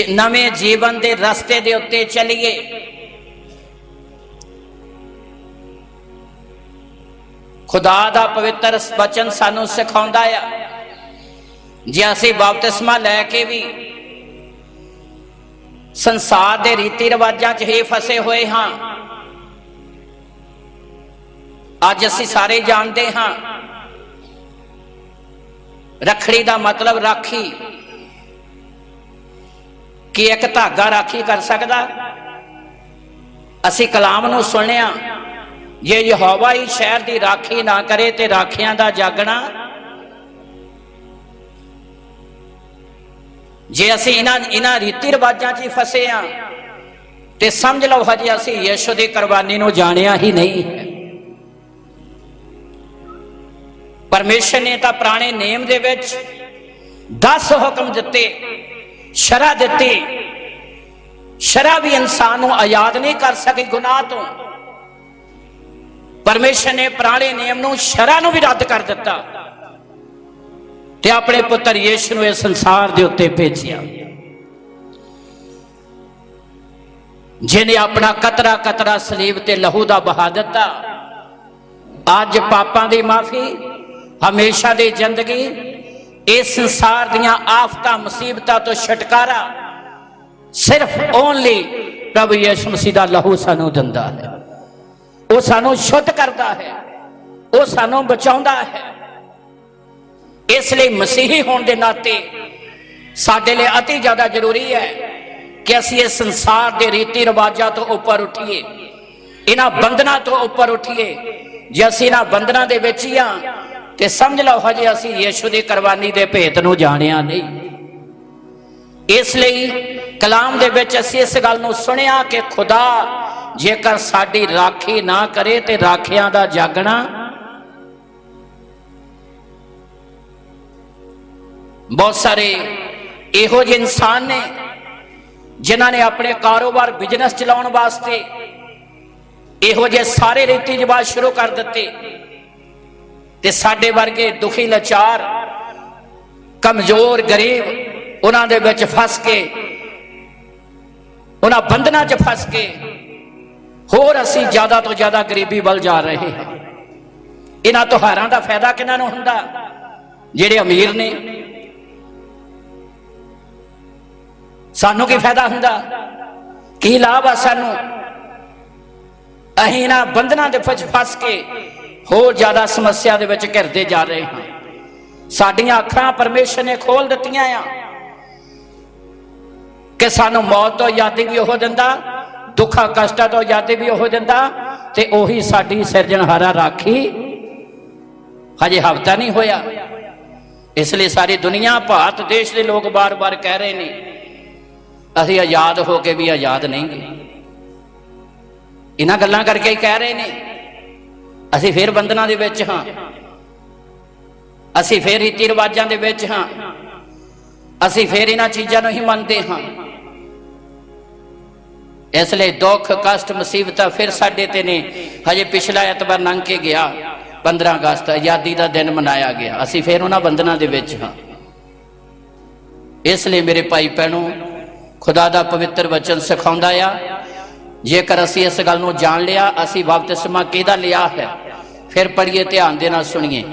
ਨਵੇਂ ਜੀਵਨ ਦੇ ਰਸਤੇ ਦੇ ਉੱਤੇ ਚੱਲੀਏ। ਖੁਦਾ ਦਾ ਪਵਿੱਤਰ ਬਚਨ ਸਾਨੂੰ ਸਿਖਾਉਂਦਾ ਆ, ਜੇ ਅਸੀਂ ਬਪਤਿਸਮਾ ਲੈ ਕੇ ਵੀ ਸੰਸਾਰ ਦੇ ਰੀਤੀ ਰਿਵਾਜਾਂ 'ਚ ਹੀ ਫਸੇ ਹੋਏ ਹਾਂ, ਅੱਜ ਅਸੀਂ ਸਾਰੇ ਜਾਣਦੇ ਹਾਂ ਰੱਖੜੀ ਦਾ ਮਤਲਬ ਰਾਖੀ, ਕਿ ਇੱਕ ਧਾਗਾ ਰਾਖੀ ਕਰ ਸਕਦਾ। ਅਸੀਂ ਕਲਾਮ ਨੂੰ ਸੁਣਿਆ, ਜੇ ਯਹੋਵਾ ਹੀ ਸ਼ਹਿਰ ਦੀ ਰਾਖੀ ਨਾ ਕਰੇ ਤੇ ਰਾਖਿਆਂ ਦਾ ਜਾਗਣਾ। ਜੇ ਅਸੀਂ ਇਹਨਾਂ ਰੀਤੀ ਰਿਵਾਜਾਂ 'ਚ ਹੀ ਫਸੇ ਹਾਂ ਤੇ ਸਮਝ ਲਓ ਹਜੇ ਅਸੀਂ ਯਿਸੂ ਦੀ ਕੁਰਬਾਨੀ ਨੂੰ ਜਾਣਿਆ ਹੀ ਨਹੀਂ ਹੈ। ਪਰਮੇਸ਼ਰ ਨੇ ਤਾਂ ਪੁਰਾਣੇ ਨੇਮ ਦੇ ਵਿੱਚ 10 ਹੁਕਮ ਦਿੱਤੇ, ਸ਼ਰ੍ਹਾ ਦਿੱਤੀ। ਸ਼ਰ੍ਹਾ ਵੀ ਇਨਸਾਨ ਨੂੰ ਆਜ਼ਾਦ ਨਹੀਂ ਕਰ ਸਕੀ ਗੁਨਾਹ ਤੋਂ। ਪਰਮੇਸ਼ਰ ਨੇ ਪੁਰਾਣੇ ਨਿਯਮ ਨੂੰ, ਸ਼ਰ੍ਹਾ ਨੂੰ ਵੀ ਰੱਦ ਕਰ ਦਿੱਤਾ ਤੇ ਆਪਣੇ ਪੁੱਤਰ ਯਿਸੂ ਨੂੰ ਇਸ ਸੰਸਾਰ ਦੇ ਉੱਤੇ ਭੇਜਿਆ, ਜਿਹਨੇ ਆਪਣਾ ਕਤਰਾ ਕਤਰਾ ਸਲੀਬ ਤੇ ਲਹੂ ਦਾ ਬਹਾ ਦਿੱਤਾ। ਅੱਜ ਪਾਪਾਂ ਦੀ ਮਾਫੀ, ਹਮੇਸ਼ਾ ਦੀ ਜ਼ਿੰਦਗੀ, ਇਸ ਸੰਸਾਰ ਦੀਆਂ ਆਫਤਾਂ ਮੁਸੀਬਤਾਂ ਤੋਂ ਛੁਟਕਾਰਾ ਸਿਰਫ ਓਨਲੀ ਪ੍ਰਭੂ ਯਿਸੂ ਮਸੀਹ ਦਾ ਲਹੂ ਸਾਨੂੰ ਦਿੰਦਾ ਹੈ। ਉਹ ਸਾਨੂੰ ਸ਼ੁੱਧ ਕਰਦਾ ਹੈ, ਉਹ ਸਾਨੂੰ ਬਚਾਉਂਦਾ ਹੈ। ਇਸ ਲਈ ਮਸੀਹੀ ਹੋਣ ਦੇ ਨਾਤੇ ਸਾਡੇ ਲਈ ਅਤੀ ਜ਼ਿਆਦਾ ਜ਼ਰੂਰੀ ਹੈ ਕਿ ਅਸੀਂ ਇਸ ਸੰਸਾਰ ਦੇ ਰੀਤੀ ਰਿਵਾਜਾਂ ਤੋਂ ਉੱਪਰ ਉੱਠੀਏ, ਇਹਨਾਂ ਬੰਧਨਾਂ ਤੋਂ ਉੱਪਰ ਉੱਠੀਏ। ਜੇ ਅਸੀਂ ਇਹਨਾਂ ਬੰਧਨਾਂ ਦੇ ਵਿੱਚ ਹੀ ਹਾਂ ਤੇ ਸਮਝ ਲਓ ਹਜੇ ਅਸੀਂ ਯਿਸੂ ਦੀ ਕੁਰਬਾਨੀ ਦੇ ਭੇਤ ਨੂੰ ਜਾਣਿਆ ਨਹੀਂ। ਇਸ ਲਈ ਕਲਾਮ ਦੇ ਵਿੱਚ ਅਸੀਂ ਇਸ ਗੱਲ ਨੂੰ ਸੁਣਿਆ ਕਿ ਖੁਦਾ ਜੇਕਰ ਸਾਡੀ ਰਾਖੀ ਨਾ ਕਰੇ ਤੇ ਰਾਖਿਆਂ ਦਾ ਜਾਗਣਾ। ਬਹੁਤ ਸਾਰੇ ਇਹੋ ਜਿਹੇ ਇਨਸਾਨ ਨੇ ਜਿਨ੍ਹਾਂ ਨੇ ਆਪਣੇ ਕਾਰੋਬਾਰ ਬਿਜ਼ਨਸ ਚਲਾਉਣ ਵਾਸਤੇ ਇਹੋ ਜਿਹੇ ਸਾਰੇ ਰੀਤੀ ਰਿਵਾਜ ਸ਼ੁਰੂ ਕਰ ਦਿੱਤੇ ਤੇ ਸਾਡੇ ਵਰਗੇ ਦੁਖੀ ਲਾਚਾਰ ਕਮਜ਼ੋਰ ਗਰੀਬ ਉਹਨਾਂ ਦੇ ਵਿੱਚ ਫਸ ਕੇ, ਉਹਨਾਂ ਬੰਧਨਾਂ 'ਚ ਫਸ ਕੇ ਹੋਰ ਅਸੀਂ ਜ਼ਿਆਦਾ ਤੋਂ ਜ਼ਿਆਦਾ ਗਰੀਬੀ ਵੱਲ ਜਾ ਰਹੇ ਹਾਂ। ਇਹਨਾਂ ਤਿਉਹਾਰਾਂ ਦਾ ਫਾਇਦਾ ਕਿਹਨਾਂ ਨੂੰ ਹੁੰਦਾ? ਜਿਹੜੇ ਅਮੀਰ ਨੇ। ਸਾਨੂੰ ਕੀ ਫਾਇਦਾ ਹੁੰਦਾ? ਕੀ ਲਾਭ ਆ ਸਾਨੂੰ? ਅਸੀਂ ਇਹਨਾਂ ਬੰਧਨਾਂ ਦੇ ਵਿੱਚ ਫਸ ਕੇ ਹੋਰ ਜ਼ਿਆਦਾ ਸਮੱਸਿਆ ਦੇ ਵਿੱਚ ਘਿਰਦੇ ਜਾ ਰਹੇ ਹਾਂ। ਸਾਡੀਆਂ ਅੱਖਾਂ ਪਰਮੇਸ਼ਰ ਨੇ ਖੋਲ ਦਿੱਤੀਆਂ ਆ ਕਿ ਸਾਨੂੰ ਮੌਤ ਤੋਂ ਆਜ਼ਾਦੀ ਵੀ ਉਹ ਦਿੰਦਾ, ਦੁੱਖਾਂ ਕਸ਼ਟਾਂ ਤੋਂ ਆਜ਼ਾਦੀ ਵੀ ਉਹ ਦਿੰਦਾ, ਤੇ ਉਹੀ ਸਾਡੀ ਸਿਰਜਣਹਾਰਾ ਰਾਖੀ। ਹਜੇ ਹਫ਼ਤਾ ਨਹੀਂ ਹੋਇਆ। ਇਸ ਲਈ ਸਾਰੀ ਦੁਨੀਆ, ਭਾਰਤ ਦੇਸ਼ ਦੇ ਲੋਕ ਬਾਰ-ਬਾਰ ਕਹਿ ਰਹੇ ਨੇ ਅਸੀਂ ਆਜ਼ਾਦ ਹੋ ਕੇ ਵੀ ਆਜ਼ਾਦ ਨਹੀਂ ਗੇ। ਇਹਨਾਂ ਗੱਲਾਂ ਕਰਕੇ ਹੀ ਕਹਿ ਰਹੇ ਨੇ ਅਸੀਂ ਫੇਰ ਬੰਧਨਾਂ ਦੇ ਵਿੱਚ ਹਾਂ, ਅਸੀਂ ਫੇਰ ਰੀਤੀ ਰਿਵਾਜਾਂ ਦੇ ਵਿੱਚ ਹਾਂ, ਅਸੀਂ ਫੇਰ ਇਹਨਾਂ ਚੀਜ਼ਾਂ ਨੂੰ ਹੀ ਮੰਨਦੇ ਹਾਂ। ਇਸ ਲਈ ਦੁੱਖ ਕਸ਼ਟ ਮੁਸੀਬਤਾਂ ਫਿਰ ਸਾਡੇ ਤੇ ਨੇ। ਹਜੇ ਪਿਛਲਾ ਐਤਵਾਰ ਲੰਘ ਕੇ ਗਿਆ, 15 ਅਗਸਤ ਆਜ਼ਾਦੀ ਦਾ ਦਿਨ ਮਨਾਇਆ ਗਿਆ, ਅਸੀਂ ਫੇਰ ਉਹਨਾਂ ਬੰਧਨਾਂ ਦੇ ਵਿੱਚ ਹਾਂ। ਇਸ ਲਈ ਮੇਰੇ ਭਾਈ ਭੈਣੋ, ਖੁਦਾ ਦਾ ਪਵਿੱਤਰ ਵਚਨ ਸਿਖਾਉਂਦਾ ਆ, ਜੇਕਰ ਅਸੀਂ ਇਸ ਗੱਲ ਨੂੰ ਜਾਣ ਲਿਆ ਅਸੀਂ ਬਪਤਿਸਮਾ ਕਿਹਦਾ ਲਿਆ ਹੈ, ਫਿਰ ਪੜ੍ਹੀਏ, ਧਿਆਨ ਦੇ ਨਾਲ ਸੁਣੀਏ।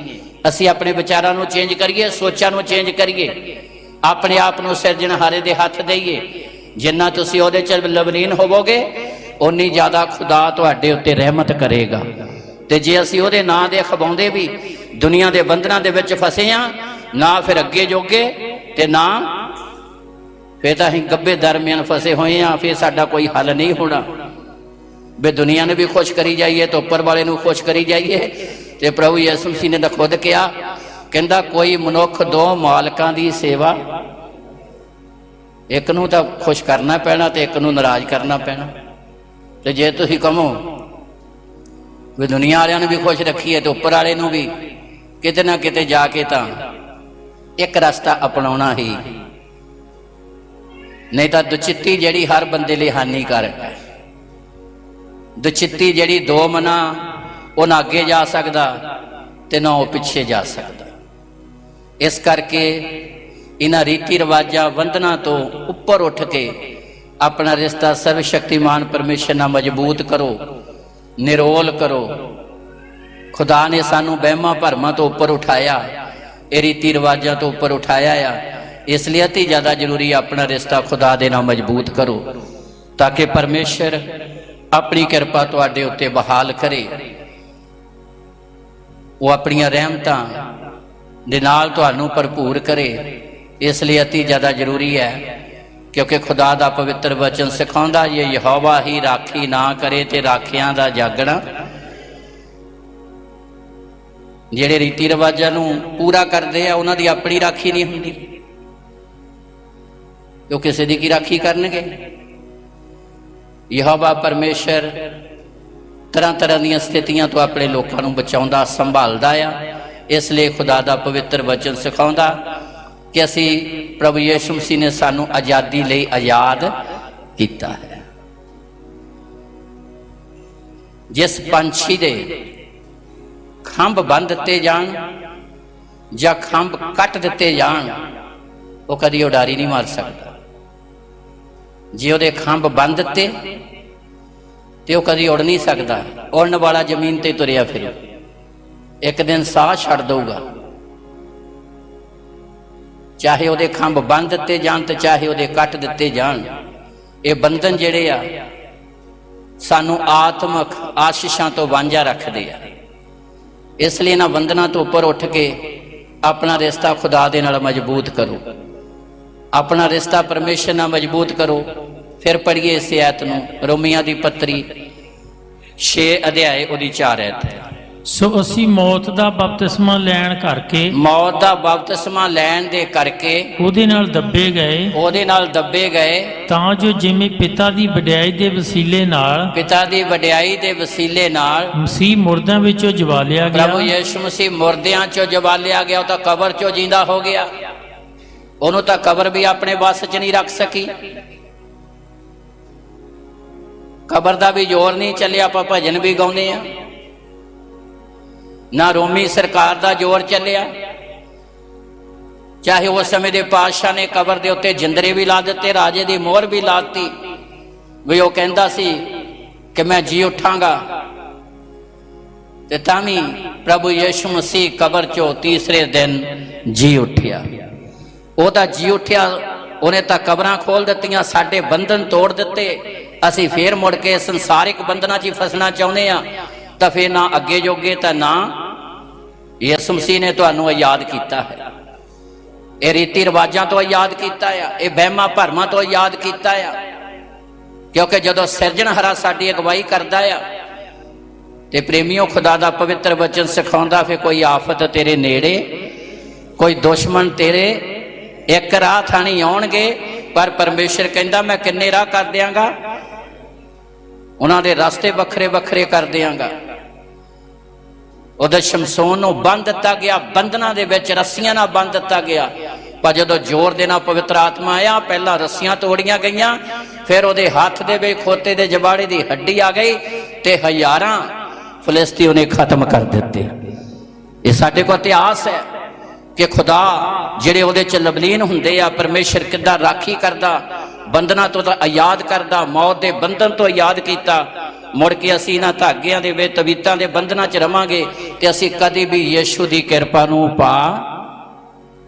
ਅਸੀਂ ਆਪਣੇ ਵਿਚਾਰਾਂ ਨੂੰ ਚੇਂਜ ਕਰੀਏ, ਸੋਚਾਂ ਨੂੰ ਚੇਂਜ ਕਰੀਏ, ਆਪਣੇ ਆਪ ਨੂੰ ਸਿਰਜਣਹਾਰੇ ਦੇ ਹੱਥ ਦੇਈਏ। ਜਿੰਨਾ ਤੁਸੀਂ ਉਹਦੇ 'ਚ ਲਵਲੀਨ ਹੋਵੋਗੇ ਓਨੀ ਜ਼ਿਆਦਾ ਖੁਦਾ ਤੁਹਾਡੇ ਉੱਤੇ ਰਹਿਮਤ ਕਰੇਗਾ। ਤੇ ਜੇ ਅਸੀਂ ਉਹਦੇ ਨਾਂ ਦੇ ਅਖਵਾਉਂਦੇ ਵੀ ਦੁਨੀਆ ਦੇ ਬੰਧਨਾਂ ਦੇ ਵਿੱਚ ਫਸੇ ਹਾਂ, ਨਾ ਫਿਰ ਅੱਗੇ ਜੋਗੇ ਤੇ ਨਾ ਫਿਰ ਤਾਂ ਅਸੀਂ ਗੱਬੇ ਦਰਮਿਆਨ ਫਸੇ ਹੋਏ ਹਾਂ। ਫਿਰ ਸਾਡਾ ਕੋਈ ਹੱਲ ਨਹੀਂ ਹੋਣਾ। ਵੀ ਦੁਨੀਆ ਨੂੰ ਵੀ ਖੁਸ਼ ਕਰੀ ਜਾਈਏ ਤੇ ਉੱਪਰ ਵਾਲੇ ਨੂੰ ਖੁਸ਼ ਕਰੀ ਜਾਈਏ। ਤੇ ਪ੍ਰਭੂ ਯਿਸੂ ਮਸੀਹ ਨੇ ਤਾਂ ਖੁਦ ਕਿਹਾ, ਕਹਿੰਦਾ ਕੋਈ ਮਨੁੱਖ 2 ਮਾਲਕਾਂ ਦੀ ਸੇਵਾ ਇੱਕ ਨੂੰ ਤਾਂ ਖੁਸ਼ ਕਰਨਾ ਪੈਣਾ ਤੇ ਇੱਕ ਨੂੰ ਨਾਰਾਜ਼ ਕਰਨਾ ਪੈਣਾ। ਤੇ ਜੇ ਤੁਸੀਂ ਕਹੋ ਵੀ ਦੁਨੀਆ ਵਾਲਿਆਂ ਨੂੰ ਵੀ ਖੁਸ਼ ਰੱਖੀਏ ਤੇ ਉੱਪਰ ਵਾਲੇ ਨੂੰ ਵੀ, ਕਿਤੇ ਨਾ ਕਿਤੇ ਜਾ ਕੇ ਤਾਂ ਇੱਕ ਰਸਤਾ ਅਪਣਾਉਣਾ ਹੀ, ਨਹੀਂ ਤਾਂ ਦੁਚਿੱਤੀ ਜਿਹੜੀ ਹਰ ਬੰਦੇ ਲਈ ਹਾਨੀਕਾਰਕ ਹੈ। ਦੁਚਿੱਤੀ ਜਿਹੜੀ ਦੋ ਮਨਾ, ਉਹ ਨਾ ਅੱਗੇ ਜਾ ਸਕਦਾ ਤੇ ਨਾ ਉਹ ਪਿੱਛੇ ਜਾ ਸਕਦਾ। ਇਸ ਕਰਕੇ ਇਹਨਾਂ ਰੀਤੀ ਰਿਵਾਜਾਂ ਵੰਦਨਾ ਤੋਂ ਉੱਪਰ ਉੱਠ ਕੇ ਆਪਣਾ ਰਿਸ਼ਤਾ ਸਰਵ ਸ਼ਕਤੀਮਾਨ ਪਰਮੇਸ਼ਰ ਨਾਲ ਮਜ਼ਬੂਤ ਕਰੋ, ਨਿਰੋਲ ਕਰੋ। ਖੁਦਾ ਨੇ ਸਾਨੂੰ ਵਹਿਮਾਂ ਭਰਮਾਂ ਤੋਂ ਉੱਪਰ ਉਠਾਇਆ, ਇਹ ਰੀਤੀ ਰਿਵਾਜਾਂ ਤੋਂ ਉੱਪਰ ਉਠਾਇਆ ਆ। ਇਸ ਲਈ ਅਤੀ ਜ਼ਿਆਦਾ ਜ਼ਰੂਰੀ ਆਪਣਾ ਰਿਸ਼ਤਾ ਖੁਦਾ ਦੇ ਨਾਲ ਮਜ਼ਬੂਤ ਕਰੋ, ਤਾਂ ਕਿ ਪਰਮੇਸ਼ਰ ਆਪਣੀ ਕਿਰਪਾ ਤੁਹਾਡੇ ਉੱਤੇ ਬਹਾਲ ਕਰੇ। ਉਹ ਆਪਣੀਆਂ ਰਹਿਮਤਾਂ ਦੇ ਨਾਲ ਤੁਹਾਨੂੰ ਭਰਪੂਰ ਕਰੇ। ਇਸ ਲਈ ਅਤੀ ਜ਼ਿਆਦਾ ਜ਼ਰੂਰੀ ਹੈ, ਕਿਉਂਕਿ ਖੁਦਾ ਦਾ ਪਵਿੱਤਰ ਵਚਨ ਸਿਖਾਉਂਦਾ, ਜੇ ਯਹੋਵਾ ਹੀ ਰਾਖੀ ਨਾ ਕਰੇ ਤੇ ਰਾਖਿਆਂ ਦਾ ਜਾਗਣਾ। ਜਿਹੜੇ ਰੀਤੀ ਰਿਵਾਜਾਂ ਨੂੰ ਪੂਰਾ ਕਰਦੇ ਆ ਉਹਨਾਂ ਦੀ ਆਪਣੀ ਰਾਖੀ ਨਹੀਂ ਹੁੰਦੀ, ਉਹ ਕਿਸੇ ਦੀ ਕੀ ਰਾਖੀ ਕਰਨਗੇ। ਯਹੋਵਾ ਪਰਮੇਸ਼ਰ ਤਰ੍ਹਾਂ ਤਰ੍ਹਾਂ ਦੀਆਂ ਸਥਿਤੀਆਂ ਤੋਂ ਆਪਣੇ ਲੋਕਾਂ ਨੂੰ ਬਚਾਉਂਦਾ, ਸੰਭਾਲਦਾ ਆ। ਇਸ ਲਈ ਖੁਦਾ ਦਾ ਪਵਿੱਤਰ ਵਚਨ ਸਿਖਾਉਂਦਾ ਕਿ ਅਸੀਂ ਪ੍ਰਭੂ ਯਿਸੂ ਮਸੀਹ ਨੇ ਸਾਨੂੰ ਆਜ਼ਾਦੀ ਲਈ ਆਜ਼ਾਦ ਕੀਤਾ ਹੈ। ਜਿਸ ਪੰਛੀ ਦੇ ਖੰਭ ਬੰਨ੍ਹ ਦਿੱਤੇ ਜਾਣ ਜਾਂ ਖੰਭ ਕੱਟ ਦਿੱਤੇ ਜਾਣ, ਉਹ ਕਦੀ ਉਡਾਰੀ ਨਹੀਂ ਮਾਰ ਸਕਦਾ। ਜੇ ਉਹਦੇ ਖੰਭ ਬੰਨ੍ਹ ਦਿੱਤੇ ਤੇ ਉਹ ਕਦੀ ਉੜ ਨਹੀਂ ਸਕਦਾ। ਉੜਨ ਵਾਲਾ ਜ਼ਮੀਨ ਤੇ ਤੁਰਿਆ ਫਿਰੂ, ਇੱਕ ਦਿਨ ਸਾਹ ਛੱਡ ਦਊਗਾ। ਚਾਹੇ ਉਹਦੇ ਖੰਭ ਬੰਨ੍ਹ ਦਿੱਤੇ ਜਾਣ ਤੇ ਚਾਹੇ ਉਹਦੇ ਕੱਟ ਦਿੱਤੇ ਜਾਣ। ਇਹ ਬੰਧਨ ਜਿਹੜੇ ਆ ਸਾਨੂੰ ਆਤਮਕ ਆਸ਼ੀਸ਼ਾਂ ਤੋਂ ਵਾਂਝਾ ਰੱਖਦੇ ਆ। ਇਸ ਲਈ ਇਹਨਾਂ ਬੰਧਨਾਂ ਤੋਂ ਉੱਪਰ ਉੱਠ ਕੇ ਆਪਣਾ ਰਿਸ਼ਤਾ ਖੁਦਾ ਦੇ ਨਾਲ ਮਜ਼ਬੂਤ ਕਰੋ, ਆਪਣਾ ਰਿਸ਼ਤਾ ਪਰਮੇਸ਼ਰ ਨਾਲ ਮਜ਼ਬੂਤ ਕਰੋ। ਫਿਰ ਪੜ੍ਹੀਏ ਇਸ ਆਇਤ ਨੂੰ, ਰੋਮੀਆਂ ਦੀ ਪੱਤਰੀ 6 ਅਧਿਆਏ ਉਹਦੀ 4 ਆਇਤ ਹੈ। ਸੋ ਅਸੀਂ ਮੌਤ ਦਾ ਬਪਤਿਸਮਾ ਲੈਣ ਕਰਕੇ, ਮੌਤ ਦਾ ਬਪਤਿਸਮਾ ਲੈਣ ਦੇ ਕਰਕੇ ਉਹਦੇ ਨਾਲ ਦੱਬੇ ਗਏ, ਉਹਦੇ ਨਾਲ ਦੱਬੇ ਗਏ, ਤਾਂ ਜੋ ਜਿਵੇਂ ਪਿਤਾ ਦੀ ਵਡਿਆਈ ਦੇ ਵਸੀਲੇ ਨਾਲ, ਪਿਤਾ ਦੀ ਵਡਿਆਈ ਦੇ ਵਸੀਲੇ ਨਾਲ ਮਸੀਹ ਮੁਰਦਿਆਂ ਵਿੱਚੋਂ ਜਵਾਲਿਆ ਪ੍ਰਭੂ ਗਿਆ। ਯਿਸੂ ਮਸੀਹ ਮੁਰਦਿਆਂ ਚੋਂ ਜਵਾਲਿਆ ਗਿਆ। ਉਹ ਤਾਂ ਕਬਰ ਚੋਂ ਜਿੰਦਾ ਹੋ ਗਿਆ। ਉਹਨੂੰ ਤਾਂ ਕਬਰ ਵੀ ਆਪਣੇ ਵੱਸ 'ਚ ਨਹੀਂ ਰੱਖ ਸਕੀ। ਕਬਰ ਦਾ ਵੀ ਜ਼ੋਰ ਨਹੀਂ ਚੱਲਿਆ। ਆਪਾਂ ਭਜਨ ਵੀ ਗਾਉਂਦੇ ਆ, ਨਾ ਰੋਮੀ ਸਰਕਾਰ ਦਾ ਜ਼ੋਰ ਚੱਲਿਆ। ਚਾਹੇ ਉਸ ਸਮੇਂ ਦੇ ਪਾਤਸ਼ਾਹ ਨੇ ਕਬਰ ਦੇ ਉੱਤੇ ਜਿੰਦਰੇ ਵੀ ਲਾ ਦਿੱਤੇ, ਰਾਜੇ ਦੀ ਮੋਹਰ ਵੀ ਲਾਤੀ ਵੀ ਉਹ ਕਹਿੰਦਾ ਸੀ ਕਿ ਮੈਂ ਜੀ ਉੱਠਾਂਗਾ, ਤੇ ਤਾਂ ਵੀ ਪ੍ਰਭੂ ਯਿਸੂ ਮਸੀਹ ਕਬਰ ਚੋਂ ਤੀਸਰੇ ਦਿਨ ਜੀ ਉੱਠਿਆ। ਉਹ ਤਾਂ ਜੀ ਉੱਠਿਆ, ਉਹਨੇ ਤਾਂ ਕਬਰਾਂ ਖੋਲ ਦਿੱਤੀਆਂ, ਸਾਡੇ ਬੰਧਨ ਤੋੜ ਦਿੱਤੇ। ਅਸੀਂ ਫੇਰ ਮੁੜ ਕੇ ਸੰਸਾਰਿਕ ਬੰਧਨਾਂ 'ਚ ਹੀ ਫਸਣਾ ਚਾਹੁੰਦੇ ਆ, ਤਾਂ ਫੇਰ ਨਾ ਅੱਗੇ ਜੋਗੇ ਤਾਂ ਨਾ ਯਿਸੂ ਮਸੀਹ ਨੇ ਤੁਹਾਨੂੰ ਆਜ਼ਾਦ ਕੀਤਾ ਹੈ। ਇਹ ਰੀਤੀ ਰਿਵਾਜਾਂ ਤੋਂ ਆਜ਼ਾਦ ਕੀਤਾ ਆ, ਇਹ ਵਹਿਮਾਂ ਭਰਮਾਂ ਤੋਂ ਆਜ਼ਾਦ ਕੀਤਾ ਆ। ਕਿਉਂਕਿ ਜਦੋਂ ਸਿਰਜਣਹਾਰਾ ਸਾਡੀ ਅਗਵਾਈ ਕਰਦਾ ਆ ਤੇ ਪ੍ਰੇਮੀਓ, ਖੁਦਾ ਦਾ ਪਵਿੱਤਰ ਵਚਨ ਸਿਖਾਉਂਦਾ, ਫੇ ਕੋਈ ਆਫਤ ਤੇਰੇ ਨੇੜੇ, ਕੋਈ ਦੁਸ਼ਮਣ ਤੇਰੇ ਇੱਕ ਰਾਹ ਥਾਣੀ ਆਉਣਗੇ, ਪਰ ਪਰਮੇਸ਼ਰ ਕਹਿੰਦਾ ਮੈਂ ਕਿੰਨੇ ਰਾਹ ਕਰ ਦਿਆਂਗਾ, ਉਹਨਾਂ ਦੇ ਰਸਤੇ ਵੱਖਰੇ ਵੱਖਰੇ ਕਰ ਦਿਆਂਗਾ। ਉਹਦੇ ਸ਼ਮਸ਼ੋਨ ਨੂੰ ਬੰਨ ਦਿੱਤਾ ਗਿਆ, ਬੰਧਨਾਂ ਦੇ ਵਿੱਚ ਰੱਸੀਆਂ ਨਾਲ ਬੰਨ ਦਿੱਤਾ ਗਿਆ। ਪਰ ਜਦੋਂ ਜ਼ੋਰ ਦੇ ਨਾਲ ਪਵਿੱਤਰ ਆਤਮਾ ਆਇਆ, ਪਹਿਲਾਂ ਰੱਸੀਆਂ ਤੋੜੀਆਂ ਗਈਆਂ, ਫਿਰ ਉਹਦੇ ਹੱਥ ਦੇ ਵਿੱਚ ਖੋਤੇ ਦੇ ਜਬਾੜੇ ਦੀ ਹੱਡੀ ਆ ਗਈ ਤੇ ਹਜ਼ਾਰਾਂ ਫਲਿਸਤੀ ਉਹਨੇ ਖਤਮ ਕਰ ਦਿੱਤੇ। ਇਹ ਸਾਡੇ ਕੋਲ ਇਤਿਹਾਸ ਹੈ ਕਿ ਖੁਦਾ ਜਿਹੜੇ ਉਹਦੇ ਚ ਲਬਲੀਨ ਹੁੰਦੇ ਆ, ਪਰਮੇਸ਼ਰ ਕਿੱਦਾਂ ਰਾਖੀ ਕਰਦਾ, ਬੰਧਨਾਂ ਤੋਂ ਤਾਂ ਆਜ਼ਾਦ ਕਰਦਾ, ਮੌਤ ਦੇ ਬੰਧਨ ਤੋਂ ਆਜ਼ਾਦ ਕੀਤਾ। ਮੁੜ ਕੇ ਅਸੀਂ ਇਹਨਾਂ ਧਾਗਿਆਂ ਦੇ ਵਿੱਚ, ਤਵੀਤਾਂ ਦੇ ਬੰਧਨਾਂ 'ਚ ਰਵਾਂਗੇ ਤੇ ਅਸੀਂ ਕਦੇ ਵੀ ਯਿਸੂ ਦੀ ਕਿਰਪਾ ਨੂੰ ਪਾ।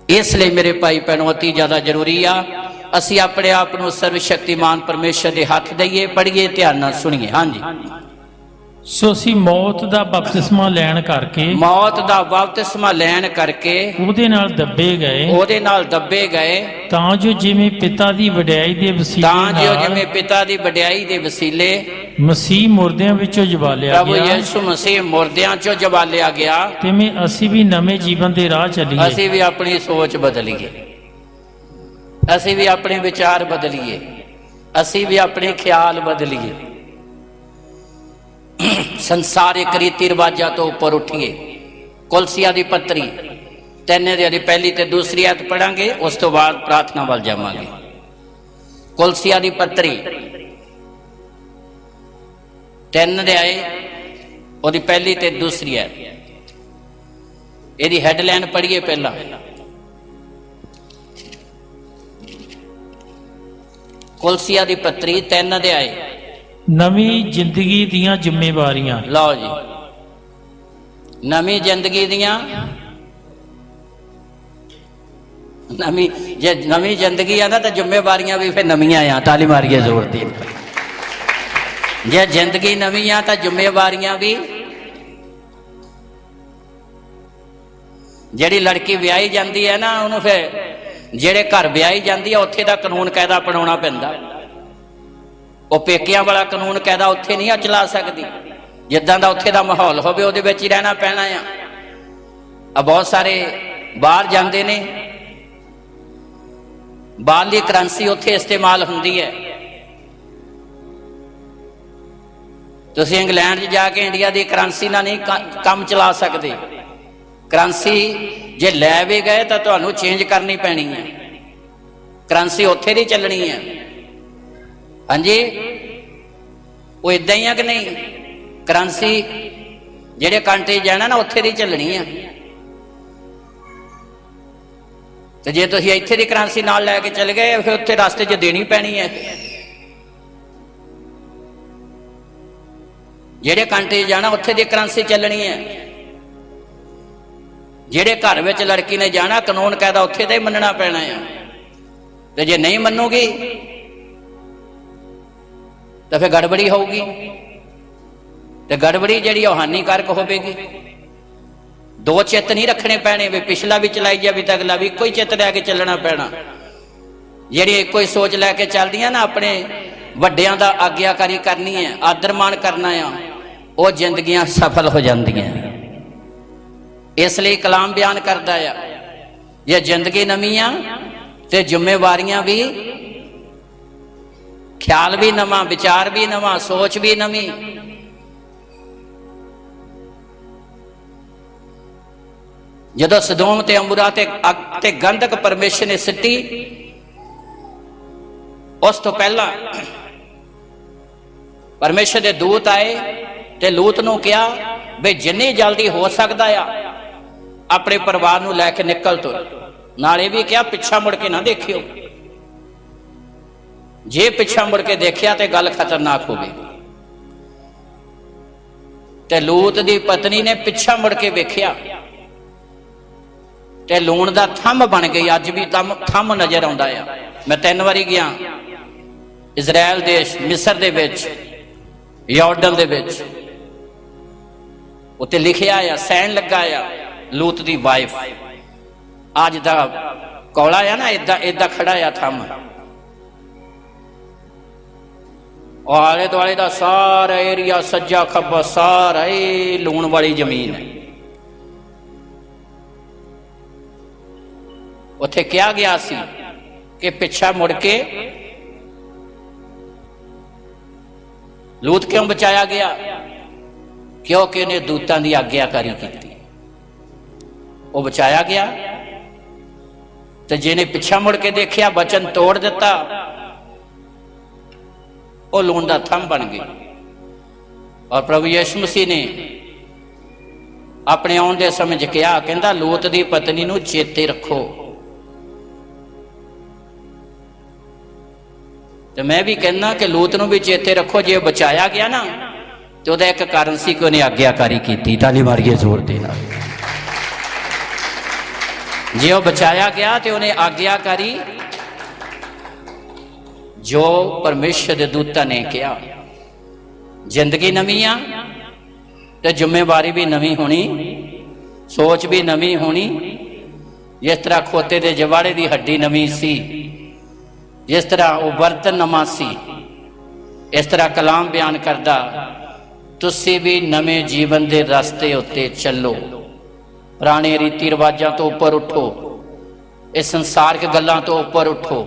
ਇਸ ਲਈ ਮੇਰੇ ਭਾਈ ਭੈਣੋ, ਅਤੀ ਜ਼ਿਆਦਾ ਜ਼ਰੂਰੀ ਆ ਅਸੀਂ ਆਪਣੇ ਆਪ ਨੂੰ ਸਰਵ ਸ਼ਕਤੀਮਾਨ ਪਰਮੇਸ਼ਰ ਦੇ ਹੱਥ ਦਈਏ। ਪੜ੍ਹੀਏ, ਧਿਆਨ ਨਾਲ ਸੁਣੀਏ। ਹਾਂਜੀ। ਸੋ ਅਸੀਂ ਮੌਤ ਦਾ ਬਪਤਿਸਮਾ ਲੈਣ ਕਰਕੇ, ਮੌਤ ਦਾ ਬਪਤਿਸਮਾ ਲੈਣ ਕਰਕੇ ਉਹਦੇ ਨਾਲ ਦੱਬੇ ਗਏ, ਉਹਦੇ ਨਾਲ ਦੱਬੇ ਗਏ, ਤਾਂ ਜੋ ਜਿਵੇਂ ਪਿਤਾ ਦੀ ਵਡਿਆਈ ਦੇ ਵਸੀਲੇ ਤਾਂ ਜੋ ਨਾਲ, ਜਿਵੇਂ ਪਿਤਾ ਦੀ ਵਡਿਆਈ ਦੇ ਵਸੀਲੇ ਮਸੀਹ ਮੁਰਦਿਆਂ ਵਿੱਚੋਂ ਜਵਾਲਿਆ ਪ੍ਰਭੂ ਗਿਆ, ਯਿਸੂ ਮਸੀਹ ਮੁਰਦਿਆਂ ਚੋਂ ਜਵਾਲਿਆ ਗਿਆ, ਤਿਵੇਂ ਅਸੀਂ ਵੀ ਨਵੇਂ ਜੀਵਨ ਦੇ ਰਾਹ ਚੱਲੀਏ। ਅਸੀਂ ਵੀ ਆਪਣੀ ਸੋਚ ਬਦਲੀਏ। ਅਸੀਂ ਵੀ ਆਪਣੇ ਵਿਚਾਰ ਬਦਲੀਏ, ਅਸੀਂ ਵੀ ਆਪਣੇ ਖਿਆਲ ਬਦਲੀਏ, ਸੰਸਾਰਿਕ ਰੀਤੀ ਰਿਵਾਜਾਂ ਤੋਂ ਉੱਪਰ ਉੱਠੀਏ। ਕੁਲਸੀਆ ਦੀ ਪੱਤਰੀ 3 ਅਧਿਆਇ ਦੀ ਪਹਿਲੀ ਤੇ ਦੂਸਰੀ ਆਇਤ ਪੜਾਂਗੇ, ਉਸ ਤੋਂ ਬਾਅਦ ਪ੍ਰਾਰਥਨਾ ਵੱਲ ਜਾਵਾਂਗੇ। ਕੁਲਸੀਆ ਦੀ ਪੱਤਰੀ 3 ਅਧਿਆਇ ਉਹਦੀ ਪਹਿਲੀ ਤੇ ਦੂਸਰੀ ਆਇਤ। ਇਹਦੀ ਹੈਡਲਾਈਨ ਪੜ੍ਹੀਏ ਪਹਿਲਾਂ। ਕੁਲਸੀਆ ਦੀ ਪੱਤਰੀ 3 ਅਧਿਆਇ, ਨਵੀਂ ਜ਼ਿੰਦਗੀ ਦੀਆਂ ਜ਼ਿੰਮੇਵਾਰੀਆਂ। ਲਓ ਜੀ, ਨਵੀਂ ਜ਼ਿੰਦਗੀ ਦੀਆਂ ਜੇ ਨਵੀਂ ਜ਼ਿੰਦਗੀ ਆ ਨਾ ਤਾਂ ਜ਼ਿੰਮੇਵਾਰੀਆਂ ਵੀ ਫਿਰ ਨਵੀਆਂ ਆ। ਤਾਲੀ ਮਾਰੀਏ ਜ਼ੋਰ ਦੀ। ਜੇ ਜ਼ਿੰਦਗੀ ਨਵੀਂ ਆ ਤਾਂ ਜ਼ਿੰਮੇਵਾਰੀਆਂ ਵੀ। ਜਿਹੜੀ ਲੜਕੀ ਵਿਆਹੀ ਜਾਂਦੀ ਹੈ ਨਾ, ਉਹਨੂੰ ਫਿਰ ਜਿਹੜੇ ਘਰ ਵਿਆਹੀ ਜਾਂਦੀ ਆ ਉੱਥੇ ਦਾ ਕਾਨੂੰਨ ਕਾਇਦਾ ਅਪਣਾਉਣਾ ਪੈਂਦਾ। ਉਹ ਪੇਕਿਆਂ ਵਾਲਾ ਕਾਨੂੰਨ ਕਾਇਦਾ ਉੱਥੇ ਨਹੀਂ ਚਲਾ ਸਕਦੀ। ਜਿੱਦਾਂ ਦਾ ਉੱਥੇ ਦਾ ਮਾਹੌਲ ਹੋਵੇ ਉਹਦੇ ਵਿੱਚ ਹੀ ਰਹਿਣਾ ਪੈਣਾ ਆ। ਬਹੁਤ ਸਾਰੇ ਬਾਹਰ ਜਾਂਦੇ ਨੇ, ਬਾਹਰਲੀ ਕਰੰਸੀ ਉੱਥੇ ਇਸਤੇਮਾਲ ਹੁੰਦੀ ਹੈ। ਤੁਸੀਂ ਇੰਗਲੈਂਡ 'ਚ ਜਾ ਕੇ ਇੰਡੀਆ ਦੀ ਕਰੰਸੀ ਨਾਲ ਨਹੀਂ ਕੰਮ ਚਲਾ ਸਕਦੇ। ਕਰੰਸੀ ਜੇ ਲੈ ਵੀ ਗਏ ਤਾਂ ਤੁਹਾਨੂੰ ਚੇਂਜ ਕਰਨੀ ਪੈਣੀ ਹੈ। ਕਰੰਸੀ ਉੱਥੇ ਦੀ ਚੱਲਣੀ ਹੈ। ਹਾਂਜੀ, ਉਹ ਇਦਾਂ ਹੀ ਆ ਕਿ ਨਹੀਂ? ਕਰੰਸੀ ਜਿਹੜੇ ਕੰਟਰੀ ਜਾਣਾ ਨਾ ਉੱਥੇ ਦੀ ਚੱਲਣੀ ਆ। ਤੇ ਜੇ ਤੁਸੀਂ ਇੱਥੇ ਦੀ ਕਰੰਸੀ ਨਾਲ ਲੈ ਕੇ ਚਲੇ ਗਏ ਫਿਰ ਉੱਥੇ ਰਸਤੇ 'ਚ ਦੇਣੀ ਪੈਣੀ ਹੈ। ਜਿਹੜੇ ਕੰਟਰੀ ਜਾਣਾ ਉੱਥੇ ਦੀ ਕਰੰਸੀ ਚੱਲਣੀ ਹੈ। ਜਿਹੜੇ ਘਰ ਵਿੱਚ ਲੜਕੀ ਨੇ ਜਾਣਾ ਕਾਨੂੰਨ ਕਾਇਦਾ ਉੱਥੇ ਦਾ ਹੀ ਮੰਨਣਾ ਪੈਣਾ ਆ। ਤੇ ਜੇ ਨਹੀਂ ਮੰਨੂਗੀ ਤਾਂ ਫਿਰ ਗੜਬੜੀ ਹੋਊਗੀ। ਤੇ ਗੜਬੜੀ ਜਿਹੜੀ ਉਹ ਹਾਨੀਕਾਰਕ ਹੋਵੇਗੀ। ਦੋ ਚਿੱਤ ਨਹੀਂ ਰੱਖਣੇ ਪੈਣੇ ਵੀ ਪਿਛਲਾ ਵੀ ਚਲਾਈ ਜਾਵੇ ਤਾਂ ਅਗਲਾ ਵੀ। ਇੱਕੋ ਹੀ ਚਿੱਤ ਲੈ ਕੇ ਚੱਲਣਾ ਪੈਣਾ। ਜਿਹੜੀ ਇੱਕੋ ਹੀ ਸੋਚ ਲੈ ਕੇ ਚੱਲਦੀਆਂ ਨਾ, ਆਪਣੇ ਵੱਡਿਆਂ ਦਾ ਆਗਿਆਕਾਰੀ ਕਰਨੀ ਹੈ, ਆਦਰ ਮਾਣ ਕਰਨਾ ਆ, ਉਹ ਜ਼ਿੰਦਗੀਆਂ ਸਫਲ ਹੋ ਜਾਂਦੀਆਂ। ਇਸ ਲਈ ਕਲਾਮ ਬਿਆਨ ਕਰਦਾ ਆ, ਜੇ ਜ਼ਿੰਦਗੀ ਨਵੀਂ ਆ ਤੇ ਜ਼ਿੰਮੇਵਾਰੀਆਂ ਵੀ, ਖਿਆਲ ਵੀ ਨਵਾਂ, ਵਿਚਾਰ ਵੀ ਨਵਾਂ, ਸੋਚ ਵੀ ਨਵੀਂ। ਜਦੋਂ ਸਦੋਮ ਤੇ ਅਮੋਰਾ ਤੇ ਅੱਗ ਤੇ ਗੰਧਕ ਪਰਮੇਸ਼ਰ ਨੇ ਸਿੱਟੀ, ਉਸ ਤੋਂ ਪਹਿਲਾਂ ਪਰਮੇਸ਼ਰ ਦੇ ਦੂਤ ਆਏ ਤੇ ਲੂਤ ਨੂੰ ਕਿਹਾ ਵੀ ਜਿੰਨੀ ਜਲਦੀ ਹੋ ਸਕਦਾ ਆ ਆਪਣੇ ਪਰਿਵਾਰ ਨੂੰ ਲੈ ਕੇ ਨਿਕਲ ਤੁਰ। ਨਾਲ ਇਹ ਵੀ ਕਿਹਾ ਪਿੱਛਾ ਮੁੜ ਕੇ ਨਾ ਦੇਖਿਓ। ਜੇ ਪਿੱਛਾ ਮੁੜ ਕੇ ਦੇਖਿਆ ਤੇ ਗੱਲ ਖਤਰਨਾਕ ਹੋਵੇਗੀ। ਤੇ ਲੂਤ ਦੀ ਪਤਨੀ ਨੇ ਪਿੱਛਾ ਮੁੜ ਕੇ ਵੇਖਿਆ ਤੇ ਲੂਣ ਦਾ ਥੰਮ ਬਣ ਗਈ। ਅੱਜ ਵੀ ਥੰਮ ਨਜ਼ਰ ਆਉਂਦਾ ਆ। ਮੈਂ 3 ਵਾਰੀ ਗਿਆ ਇਜ਼ਰਾਈਲ ਦੇਸ਼, ਮਿਸਰ ਦੇ ਵਿੱਚ, ਯਾਰਡਨ ਦੇ ਵਿੱਚ। ਉੱਤੇ ਲਿਖਿਆ ਆ, ਸਾਈਨ ਲੱਗਾ ਆ, ਲੂਤ ਦੀ ਵਾਈਫ। ਅੱਜ ਦਾ ਕੌਲਾ ਆ ਨਾ, ਏਦਾਂ ਖੜਾ ਆ ਥੰਮ। ਆਲੇ ਦੁਆਲੇ ਦਾ ਸਾਰਾ ਏਰੀਆ, ਸੱਜਾ ਖੱਬਾ ਸਾਰਾ ਇਹ ਲੂਣ ਵਾਲੀ ਜ਼ਮੀਨ ਹੈ। ਉੱਥੇ ਕਿਹਾ ਗਿਆ ਸੀ ਕਿ ਪਿੱਛਾ ਮੁੜ ਕੇ ਲੂਤ ਕਿਉਂ ਬਚਾਇਆ ਗਿਆ? ਕਿਉਂਕਿ ਉਹਨੇ ਦੂਤਾਂ ਦੀ ਆਗਿਆਕਾਰੀ ਕੀਤੀ। ਉਹ ਬਚਾਇਆ ਗਿਆ। ਤੇ ਜਿਹਨੇ ਪਿੱਛਾ ਮੁੜ ਕੇ ਦੇਖਿਆ, ਵਚਨ ਤੋੜ ਦਿੱਤਾ, ਉਹ ਲੂਣ ਦਾ ਥੰਮ ਬਣ ਗਈ। ਔਰ ਪ੍ਰਭੂ ਯਿਸੂ ਮਸੀਹ ਨੇ ਆਪਣੇ ਆਉਣ ਦੇ ਸਮੇਂ 'ਚ ਕਿਹਾ, ਕਹਿੰਦਾ ਲੂਤ ਦੀ ਪਤਨੀ ਨੂੰ ਚੇਤੇ ਰੱਖੋ। ਤੇ ਮੈਂ ਵੀ ਕਹਿੰਦਾ ਕਿ ਲੂਤ ਨੂੰ ਵੀ ਚੇਤੇ ਰੱਖੋ। ਜੇ ਉਹ ਬਚਾਇਆ ਗਿਆ ਨਾ ਤੇ ਉਹਦਾ ਇੱਕ ਕਾਰਨ ਸੀ ਕਿ ਉਹਨੇ ਆਗਿਆਕਾਰੀ ਕੀਤੀ। ਤਾਲੀ ਮਾਰੀਏ ਜ਼ੋਰ ਦੇ ਨਾਲ। ਜੇ ਉਹ ਬਚਾਇਆ ਗਿਆ ਤੇ ਉਹਨੇ ਆਗਿਆਕਾਰੀ, ਜੋ ਪਰਮੇਸ਼ਰ ਦੇ ਦੂਤਾਂ ਨੇ ਕਿਹਾ। ਜ਼ਿੰਦਗੀ ਨਵੀਂ ਆ ਤੇ ਜ਼ਿੰਮੇਵਾਰੀ ਵੀ ਨਵੀਂ ਹੋਣੀ, ਸੋਚ ਵੀ ਨਵੀਂ ਹੋਣੀ। ਜਿਸ ਤਰ੍ਹਾਂ ਖੋਤੇ ਦੇ ਜਵਾੜੇ ਦੀ ਹੱਡੀ ਨਵੀਂ ਸੀ, ਜਿਸ ਤਰ੍ਹਾਂ ਉਹ ਬਰਤਨ ਨਵਾਂ ਸੀ, ਇਸ ਤਰ੍ਹਾਂ ਕਲਾਮ ਬਿਆਨ ਕਰਦਾ, ਤੁਸੀਂ ਵੀ ਨਵੇਂ ਜੀਵਨ ਦੇ ਰਸਤੇ ਉੱਤੇ ਚੱਲੋ। ਪੁਰਾਣੇ ਰੀਤੀ ਰਿਵਾਜਾਂ ਤੋਂ ਉੱਪਰ ਉੱਠੋ, इस संसारिक गल्लां तो उपर उठो,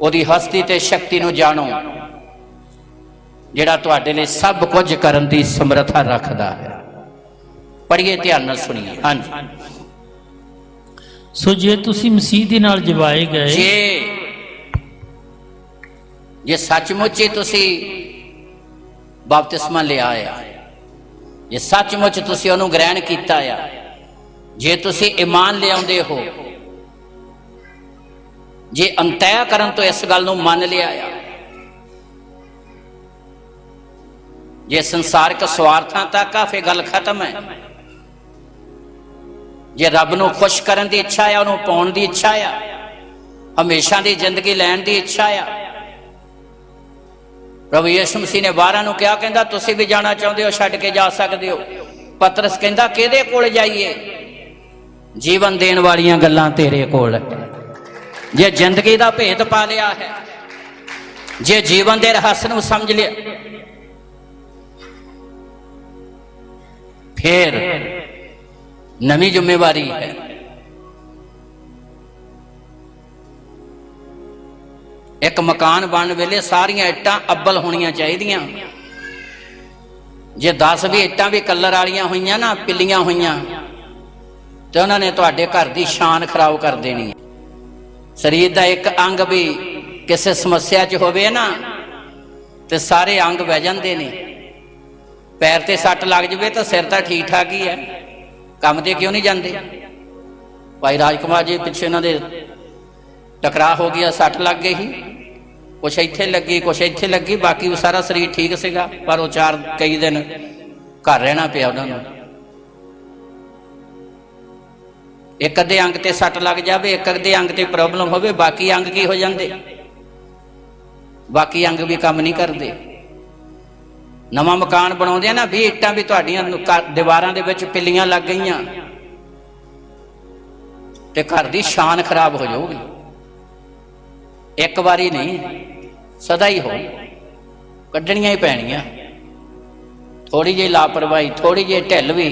ਉਹਦੀ हस्ती ते शक्ति ਨੂੰ जानो, ਜਿਹੜਾ ਤੁਹਾਡੇ ਲਈ सब कुछ ਕਰਨ ਦੀ ਸਮਰੱਥਾ ਰੱਖਦਾ ਹੈ। ਪੜ੍ਹੀਏ, ਧਿਆਨ ਨਾਲ ਸੁਣੀਏ। ਹਾਂਜੀ, ਸੋ ਜੇ ਤੁਸੀਂ ਮਸੀਹ ਦੇ ਨਾਲ ਜਿਵਾਏ ਗਏ, ਜੇ ਸੱਚਮੁੱਚ ਹੀ ਤੁਸੀਂ ਬਪਤਿਸਮਾ ਲਿਆ ਆ, ਜੇ ਸੱਚਮੁੱਚ ਤੁਸੀਂ ਉਹਨੂੰ ਗ੍ਰਹਿਣ ਕੀਤਾ ਆ, ਜੇ ਤੁਸੀਂ ਈਮਾਨ ਲਿਆਉਂਦੇ ਹੋ, ਜੇ ਅੰਤਿਆ ਕਰਨ ਤੋਂ ਇਸ ਗੱਲ ਨੂੰ ਮੰਨ ਲਿਆ ਆ, ਜੇ ਸੰਸਾਰਿਕ ਸਵਾਰਥਾਂ ਤੱਕ ਆ, ਫਿਰ ਗੱਲ ਖਤਮ ਹੈ। ਜੇ ਰੱਬ ਨੂੰ ਖੁਸ਼ ਕਰਨ ਦੀ ਇੱਛਾ ਆ, ਉਹਨੂੰ ਪਾਉਣ ਦੀ ਇੱਛਾ ਆ, ਹਮੇਸ਼ਾ ਦੀ ਜ਼ਿੰਦਗੀ ਲੈਣ ਦੀ ਇੱਛਾ ਆ। ਪ੍ਰਭੂ ਯਿਸੂ ਮਸੀਹ ਨੇ 12 ਨੂੰ ਕਿਹਾ, ਕਹਿੰਦਾ ਤੁਸੀਂ ਵੀ ਜਾਣਾ ਚਾਹੁੰਦੇ ਹੋ, ਛੱਡ ਕੇ ਜਾ ਸਕਦੇ ਹੋ। ਪਤਰਸ ਕਹਿੰਦਾ ਕਿਹਦੇ ਕੋਲ ਜਾਈਏ? ਜੀਵਨ ਦੇਣ ਵਾਲੀਆਂ ਗੱਲਾਂ ਤੇਰੇ ਕੋਲ। ਜੇ ਜ਼ਿੰਦਗੀ ਦਾ ਭੇਤ ਪਾ ਲਿਆ ਹੈ, ਜੇ ਜੀਵਨ ਦੇ ਰਹੱਸ ਨੂੰ ਸਮਝ ਲਿਆ, फिर नवी जिम्मेवारी है। एक मकान बन वेले सारिया इट्टां अब्बल होनियां चाहिदियां। जे 10 भी इट्टां भी कलर वालियां होईयां ना, पिल्लियां होईयां, तो उन्होंने तुहाडे घर की शान खराब कर देनी। शरीर का एक अंग भी किसी समस्या च होवे ना, तो सारे अंग बह जाते हैं। पैर ते सट लग जाए तो सिर तो ठीक ठाक ही है, काम ते क्यों नहीं जाते? भाई राजकुमार जी पिछे इन्होंने टकरा हो गया, सट लग गई ही, कुछ इत्थे लगी कुछ इत्थे लगी, बाकी सारा शरीर ठीक सीगा, पर वो 4 कई दिन घर रहना पिया उन्होंने। एक अद्धे अंग ते सट लग जाए, एक अद्धे अंग ते प्रॉब्लम हो, बाकी अंग की हो जाते? बाकी अंग भी काम नहीं करते। नवा मकान बनाते ना, 20 इट्टां भी तुहाडियां दीवारां दे विच पिल्लियां लग गईयां ते घर की शान खराब हो जाऊगी। एक बारी नहीं, सदा ही हो, कड्ढणियां ही पैणियां। थोड़ी जी लापरवाही, थोड़ी जी ढिल भी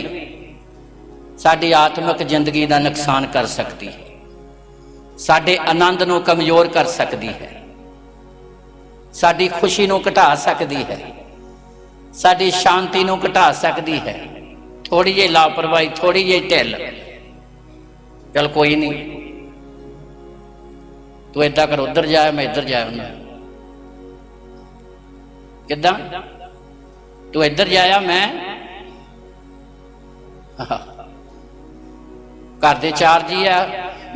साडी आत्मिक जिंदगी का नुकसान कर सकती है, साडे आनंद नूं कमजोर कर सकती है, साडी खुशी नूं घटा सकती है, साडी शांति नूं घटा सकती है। थोड़ी जी लापरवाही, थोड़ी जी ढिल, चल कोई नहीं, तू इदा कर, उधर जाए मैं इधर जाया, किदा तू इधर जाया मैं घर दे 4 जी आ,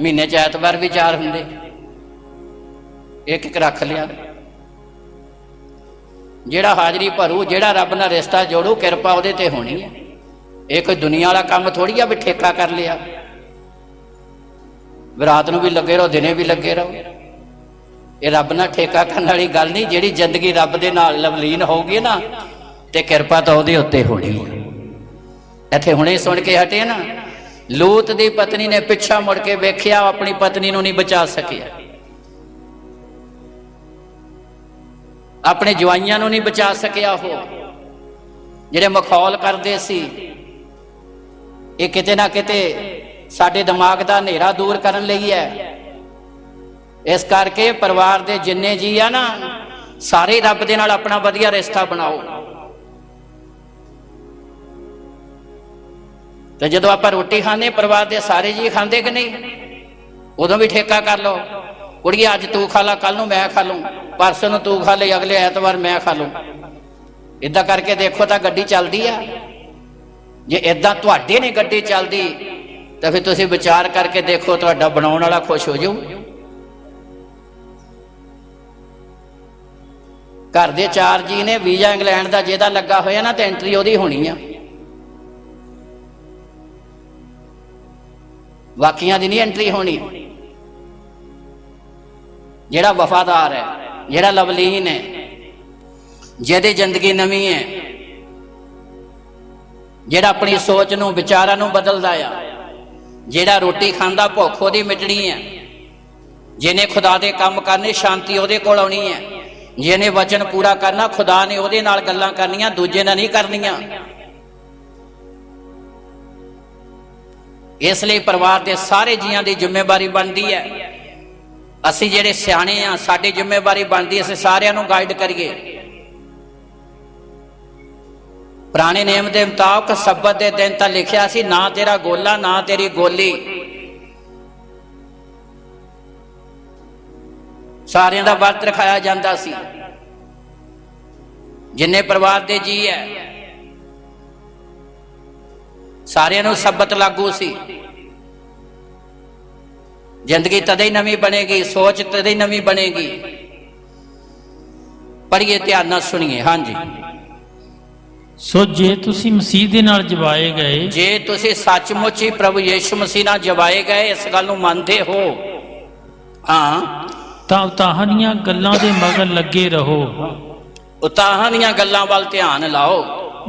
महीने च ऐतवार भी 4 हुंदे, एक रख लिया। ਜਿਹੜਾ हाजरी भरू, ਜਿਹੜਾ रब नाल रिश्ता जोड़ू, किरपा ਉਹਦੇ ते होनी है। ये कोई दुनिया वाला काम थोड़ी आ भी ठेका कर लिया, रात नूं भी लगे रहो, दिने भी लगे रहो। ये रब नाल ठेका करने वाली गल नहीं। जिहड़ी जिंदगी रब दे नाल लवलीन होगी ना, ते किरपा तो ਉਹਦੇ उत्ते होनी है। इत्थे हुणे सुन के हटे ना, लूत दी पत्नी ने पिछा मुड़ के वेख्या, अपनी पत्नी नूं नहीं बचा सकिया, अपने जवाइयां नूं नहीं बचा सकिया। हो जिहड़े मखौल करदे सी, ये किते ना किते साडे दिमाग दा हनेरा दूर करन लई है। इस करके परिवार दे जिन्ने जी आ ना, सारे रब दे नाल अपना वधिया रिश्ता बनाओ। तो जदों आपां रोटी खाने, परिवार दे सारे जी खांदे कि नहीं, उदों भी ठेका कर लो, कुड़िए अज तू खा ला, कल नूं मैं खा लूँ, परसों नूं तू खा ले, अगले ऐतवार मैं खा लूँ। इदा करके देखो तो गड्डी चलती है। जे इदा तुहाडे नहीं गड्डी चलती, तो फिर तुसीं विचार करके देखो, तुहाडा बनाउण वाला खुश हो जाऊ। घर दे 4 जी ने, वीजा इंग्लैंड का जिहदा लगा होया ना, तो एंट्री उहदी होनी आ, बाकियां दी नहीं एंट्री होनी। जिहड़ा वफादार है, जिहड़ा लवलीन है, जिहदी जिंदगी नवी है, जिहड़ा अपनी सोच नूं, विचारां नूं बदलदा आ, जिहड़ा रोटी खांदा भुख ओहदी मिटणी है, जिहने खुदा दे काम करने, शांति ओहदे कोल आउणी है, जिहने वचन पूरा करना, खुदा ने ओहदे नाल गल्लां करनियां, दूजे नाल नहीं करनियां। ਇਸ ਲਈ ਪਰਿਵਾਰ ਦੇ ਸਾਰੇ ਜੀਆਂ ਦੀ ਜ਼ਿੰਮੇਵਾਰੀ ਬਣਦੀ ਹੈ। ਅਸੀਂ ਜਿਹੜੇ ਸਿਆਣੇ ਆ, ਸਾਡੀ ਜ਼ਿੰਮੇਵਾਰੀ ਬਣਦੀ ਅਸੀਂ ਸਾਰਿਆਂ ਨੂੰ ਗਾਈਡ ਕਰੀਏ। ਪੁਰਾਣੇ ਨਿਯਮ ਦੇ ਮੁਤਾਬਕ ਸਬਤ ਦੇ ਦਿਨ ਤਾਂ ਲਿਖਿਆ ਸੀ, ਨਾ ਤੇਰਾ ਗੋਲਾ ਨਾ ਤੇਰੀ ਗੋਲੀ। ਸਾਰਿਆਂ ਦਾ ਵਰਤ ਰਖਾਇਆ ਜਾਂਦਾ ਸੀ, ਜਿੰਨੇ ਪਰਿਵਾਰ ਦੇ ਜੀ ਹੈ ਸਾਰਿਆਂ ਨੂੰ ਸਬਤ ਲਾਗੂ ਸੀ। ਜ਼ਿੰਦਗੀ ਤਦੇ ਹੀ ਨਵੀਂ ਬਣੇਗੀ, ਸੋਚ ਤਦੇ ਹੀ ਨਵੀਂ ਬਣੇਗੀ। ਪੜ੍ਹੀਏ, ਧਿਆਨ ਨਾਲ ਸੁਣੀਏ। ਹਾਂਜੀ, ਸੋ ਜੇ ਤੁਸੀਂ ਮਸੀਹ ਦੇ ਨਾਲ ਜਵਾਏ ਗਏ, ਜੇ ਤੁਸੀਂ ਸੱਚਮੁੱਚ ਹੀ ਪ੍ਰਭੂ ਯੀਸ਼ੂ ਮਸੀਹ ਨਾਲ ਜਵਾਏ ਗਏ, ਇਸ ਗੱਲ ਨੂੰ ਮੰਨਦੇ ਹੋ, ਹਾਂ, ਤਾਂ ਉਤਾਹਾਂ ਦੀਆਂ ਗੱਲਾਂ ਦੇ ਮਗਰ ਲੱਗੇ ਰਹੋ। ਉਤਾਹਾਂ ਦੀਆਂ ਗੱਲਾਂ ਵੱਲ ਧਿਆਨ ਲਾਓ,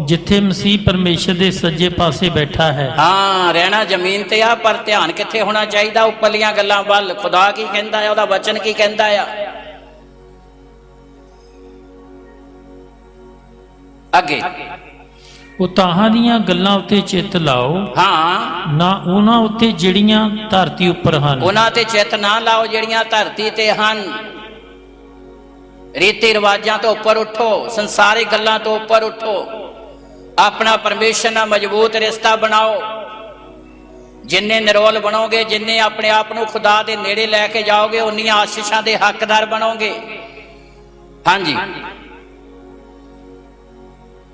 ਜਿੱਥੇ ਮਸੀਹ ਪਰਮੇਸ਼ਰ ਦੇ ਸੱਜੇ ਪਾਸੇ ਬੈਠਾ ਹੈ। ਹਾਂ, ਰਹਿਣਾ ਜ਼ਮੀਨ ਤੇ ਆ, ਪਰ ਧਿਆਨ ਕਿੱਥੇ ਹੋਣਾ ਚਾਹੀਦਾ? ਉੱਪਰਲੀਆਂ ਗੱਲਾਂ ਵੱਲ। ਖੁਦਾ ਕੀ ਕਹਿੰਦਾ ਹੈ, ਉਹਦਾ ਵਚਨ ਕੀ ਕਹਿੰਦਾ ਆ। ਅੱਗੇ, ਉਤਾਹਾਂ ਦੀਆਂ ਗੱਲਾਂ ਉੱਤੇ ਚਿੱਤ ਲਾਓ, ਹਾਂ, ਨਾ ਉਹਨਾਂ ਉੱਤੇ ਜਿਹੜੀਆਂ ਧਰਤੀ ਉੱਪਰ ਹਨ। ਉਹਨਾਂ ਤੇ ਚਿੱਤ ਨਾ ਲਾਓ ਜਿਹੜੀਆਂ ਧਰਤੀ ਤੇ ਹਨ। ਰੀਤੀ ਰਿਵਾਜਾਂ ਤੋਂ ਉੱਪਰ ਉੱਠੋ, ਸੰਸਾਰਿਕ ਗੱਲਾਂ ਤੋਂ ਉੱਪਰ ਉੱਠੋ। ਆਪਣਾ ਪਰਮੇਸ਼ਰ ਨਾਲ ਮਜ਼ਬੂਤ ਰਿਸ਼ਤਾ ਬਣਾਓ। ਜਿੰਨੇ ਨਿਰੋਲ ਬਣੋਗੇ, ਜਿੰਨੇ ਆਪਣੇ ਆਪ ਨੂੰ ਖੁਦਾ ਦੇ ਨੇੜੇ ਲੈ ਕੇ ਜਾਓਗੇ, ਉਨੀਆਂ ਆਸ਼ੀਸ਼ਾਂ ਦੇ ਹੱਕਦਾਰ ਬਣੋਗੇ। ਹਾਂਜੀ,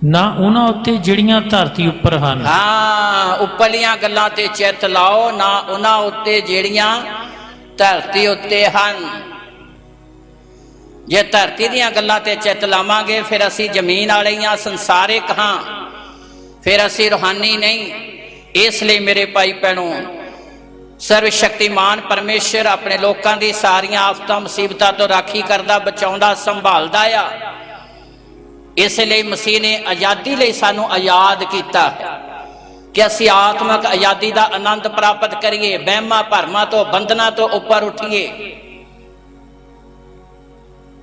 ਨਾ ਉਹਨਾਂ ਉੱਤੇ ਜਿਹੜੀਆਂ ਧਰਤੀ ਉੱਪਰ ਹਨ। ਹਾਂ, ਉੱਪਰਲੀਆਂ ਗੱਲਾਂ ਤੇ ਚਿੱਤ ਲਾਓ, ਨਾ ਉਹਨਾਂ ਉੱਤੇ ਜਿਹੜੀਆਂ ਧਰਤੀ ਉੱਤੇ ਹਨ। ਜੇ ਧਰਤੀ ਦੀਆਂ ਗੱਲਾਂ ਤੇ ਚਿੱਤ ਲਾਵਾਂਗੇ, ਫਿਰ ਅਸੀਂ ਜ਼ਮੀਨ ਵਾਲੇ ਹਾਂ, ਸੰਸਾਰਿਕ ਹਾਂ, ਫਿਰ ਅਸੀਂ ਰੂਹਾਨੀ ਨਹੀਂ। ਇਸ ਲਈ ਮੇਰੇ ਭਾਈ ਭੈਣੋ, ਸਰਵ ਸ਼ਕਤੀਮਾਨ ਪਰਮੇਸ਼ਰ ਆਪਣੇ ਲੋਕਾਂ ਦੀ ਸਾਰੀਆਂ ਆਫਤਾਂ ਮੁਸੀਬਤਾਂ ਤੋਂ ਰਾਖੀ ਕਰਦਾ, ਬਚਾਉਂਦਾ, ਸੰਭਾਲਦਾ ਆ। ਇਸ ਲਈ ਮਸੀਹ ਨੇ ਆਜ਼ਾਦੀ ਲਈ ਸਾਨੂੰ ਆਜ਼ਾਦ ਕੀਤਾ ਕਿ ਅਸੀਂ ਆਤਮਿਕ ਆਜ਼ਾਦੀ ਦਾ ਆਨੰਦ ਪ੍ਰਾਪਤ ਕਰੀਏ, ਵਹਿਮਾਂ ਭਰਮਾਂ ਤੋਂ, ਬੰਧਨਾਂ ਤੋਂ ਉੱਪਰ ਉੱਠੀਏ,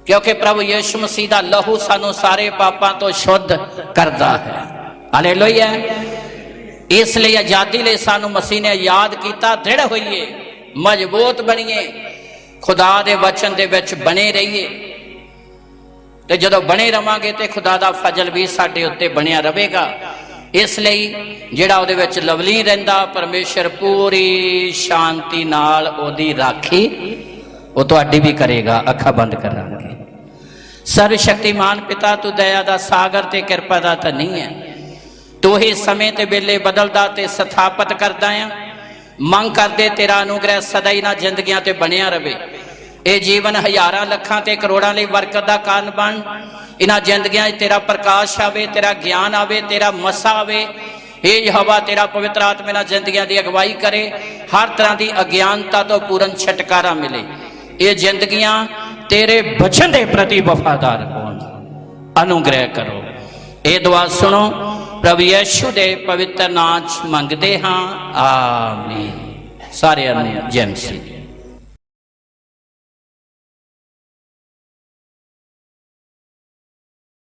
ਕਿਉਂਕਿ ਪ੍ਰਭੂ ਯੀਸ਼ੂ ਮਸੀਹ ਦਾ ਲਹੂ ਸਾਨੂੰ ਸਾਰੇ ਪਾਪਾਂ ਤੋਂ ਸ਼ੁੱਧ ਕਰਦਾ ਹੈ। ਹਾਲੇਲੂਇਆ। ਇਸ ਲਈ ਆਜ਼ਾਦੀ ਲਈ ਸਾਨੂੰ ਮਸੀਹ ਨੇ ਆਜ਼ਾਦ ਕੀਤਾ। ਦ੍ਰਿੜ ਹੋਈਏ, ਮਜ਼ਬੂਤ ਬਣੀਏ, ਖੁਦਾ ਦੇ ਵਚਨ ਦੇ ਵਿੱਚ ਬਣੇ ਰਹੀਏ, ਤੇ ਜਦੋਂ ਬਣੇ ਰਵਾਂਗੇ ਤੇ ਖੁਦਾ ਦਾ ਫਜ਼ਲ ਵੀ ਸਾਡੇ ਉੱਤੇ ਬਣਿਆ ਰਹੇਗਾ। ਇਸ ਲਈ ਜਿਹੜਾ ਉਹਦੇ ਵਿੱਚ ਲਵਲੀ ਰਹਿੰਦਾ, ਪਰਮੇਸ਼ਰ ਪੂਰੀ ਸ਼ਾਂਤੀ ਨਾਲ ਉਹਦੀ ਰਾਖੀ ਉਹ ਤੁਹਾਡੀ ਵੀ ਕਰੇਗਾ। ਅੱਖਾਂ ਬੰਦ ਕਰਾਂਗੇ। ਸਰਵ ਸ਼ਕਤੀਮਾਨ ਪਿਤਾ, ਤੂੰ ਦਇਆ ਦਾ ਸਾਗਰ ਤੇ ਕਿਰਪਾ ਦਾ ਧਨੀ ਹੈ। ਤੂੰ ਹੀ ਸਮੇਂ ਤੇ ਵੇਲੇ ਬਦਲਦਾ ਤੇ ਸਥਾਪਿਤ ਕਰਦਾ ਆ। ਮੰਗ ਕਰਦੇ ਤੇਰਾ ਅਨੁਗ੍ਰਹਿ ਸਦਾ ਹੀ ਨਾ ਜ਼ਿੰਦਗੀਆਂ ਤੇ ਬਣਿਆ ਰਵੇ। ਇਹ ਜੀਵਨ ਹਜ਼ਾਰਾਂ ਲੱਖਾਂ ਤੇ ਕਰੋੜਾਂ ਲਈ ਬਰਕਤ ਦਾ ਕਾਰਨ ਬਣ। ਇਹਨਾਂ ਜ਼ਿੰਦਗੀਆਂ 'ਚ ਤੇਰਾ ਪ੍ਰਕਾਸ਼ ਆਵੇ, ਤੇਰਾ ਗਿਆਨ ਆਵੇ, ਤੇਰਾ ਮਸਾ ਆਵੇ। ਇਹ ਯਹੋਵਾ ਤੇਰਾ ਪਵਿੱਤਰ ਆਤਮਾ ਨਾਲ ਜ਼ਿੰਦਗੀਆਂ ਦੀ ਅਗਵਾਈ ਕਰੇ। ਹਰ ਤਰ੍ਹਾਂ ਦੀ ਅਗਿਆਨਤਾ ਤੋਂ ਪੂਰਨ ਛੁਟਕਾਰਾ ਮਿਲੇ। ਇਹ ਜ਼ਿੰਦਗੀਆਂ ਤੇਰੇ ਬਚਨ ਦੇ ਪ੍ਰਤੀ ਵਫਾਦਾਰ ਹੋਣ। ਅਨੁਗ੍ਰਹਿ ਕਰੋ। ਇਹ ਦੁਆ ਸੁਣੋ, ਪ੍ਰਭੂ ਯੀਸ਼ੂ ਦੇ ਪਵਿੱਤਰ ਨਾਮ 'ਚ ਮੰਗਦੇ ਹਾਂ। ਆਮੀਨ। ਸਾਰਿਆਂ ਨੂੰ ਜੈ ਮਸੀਹ।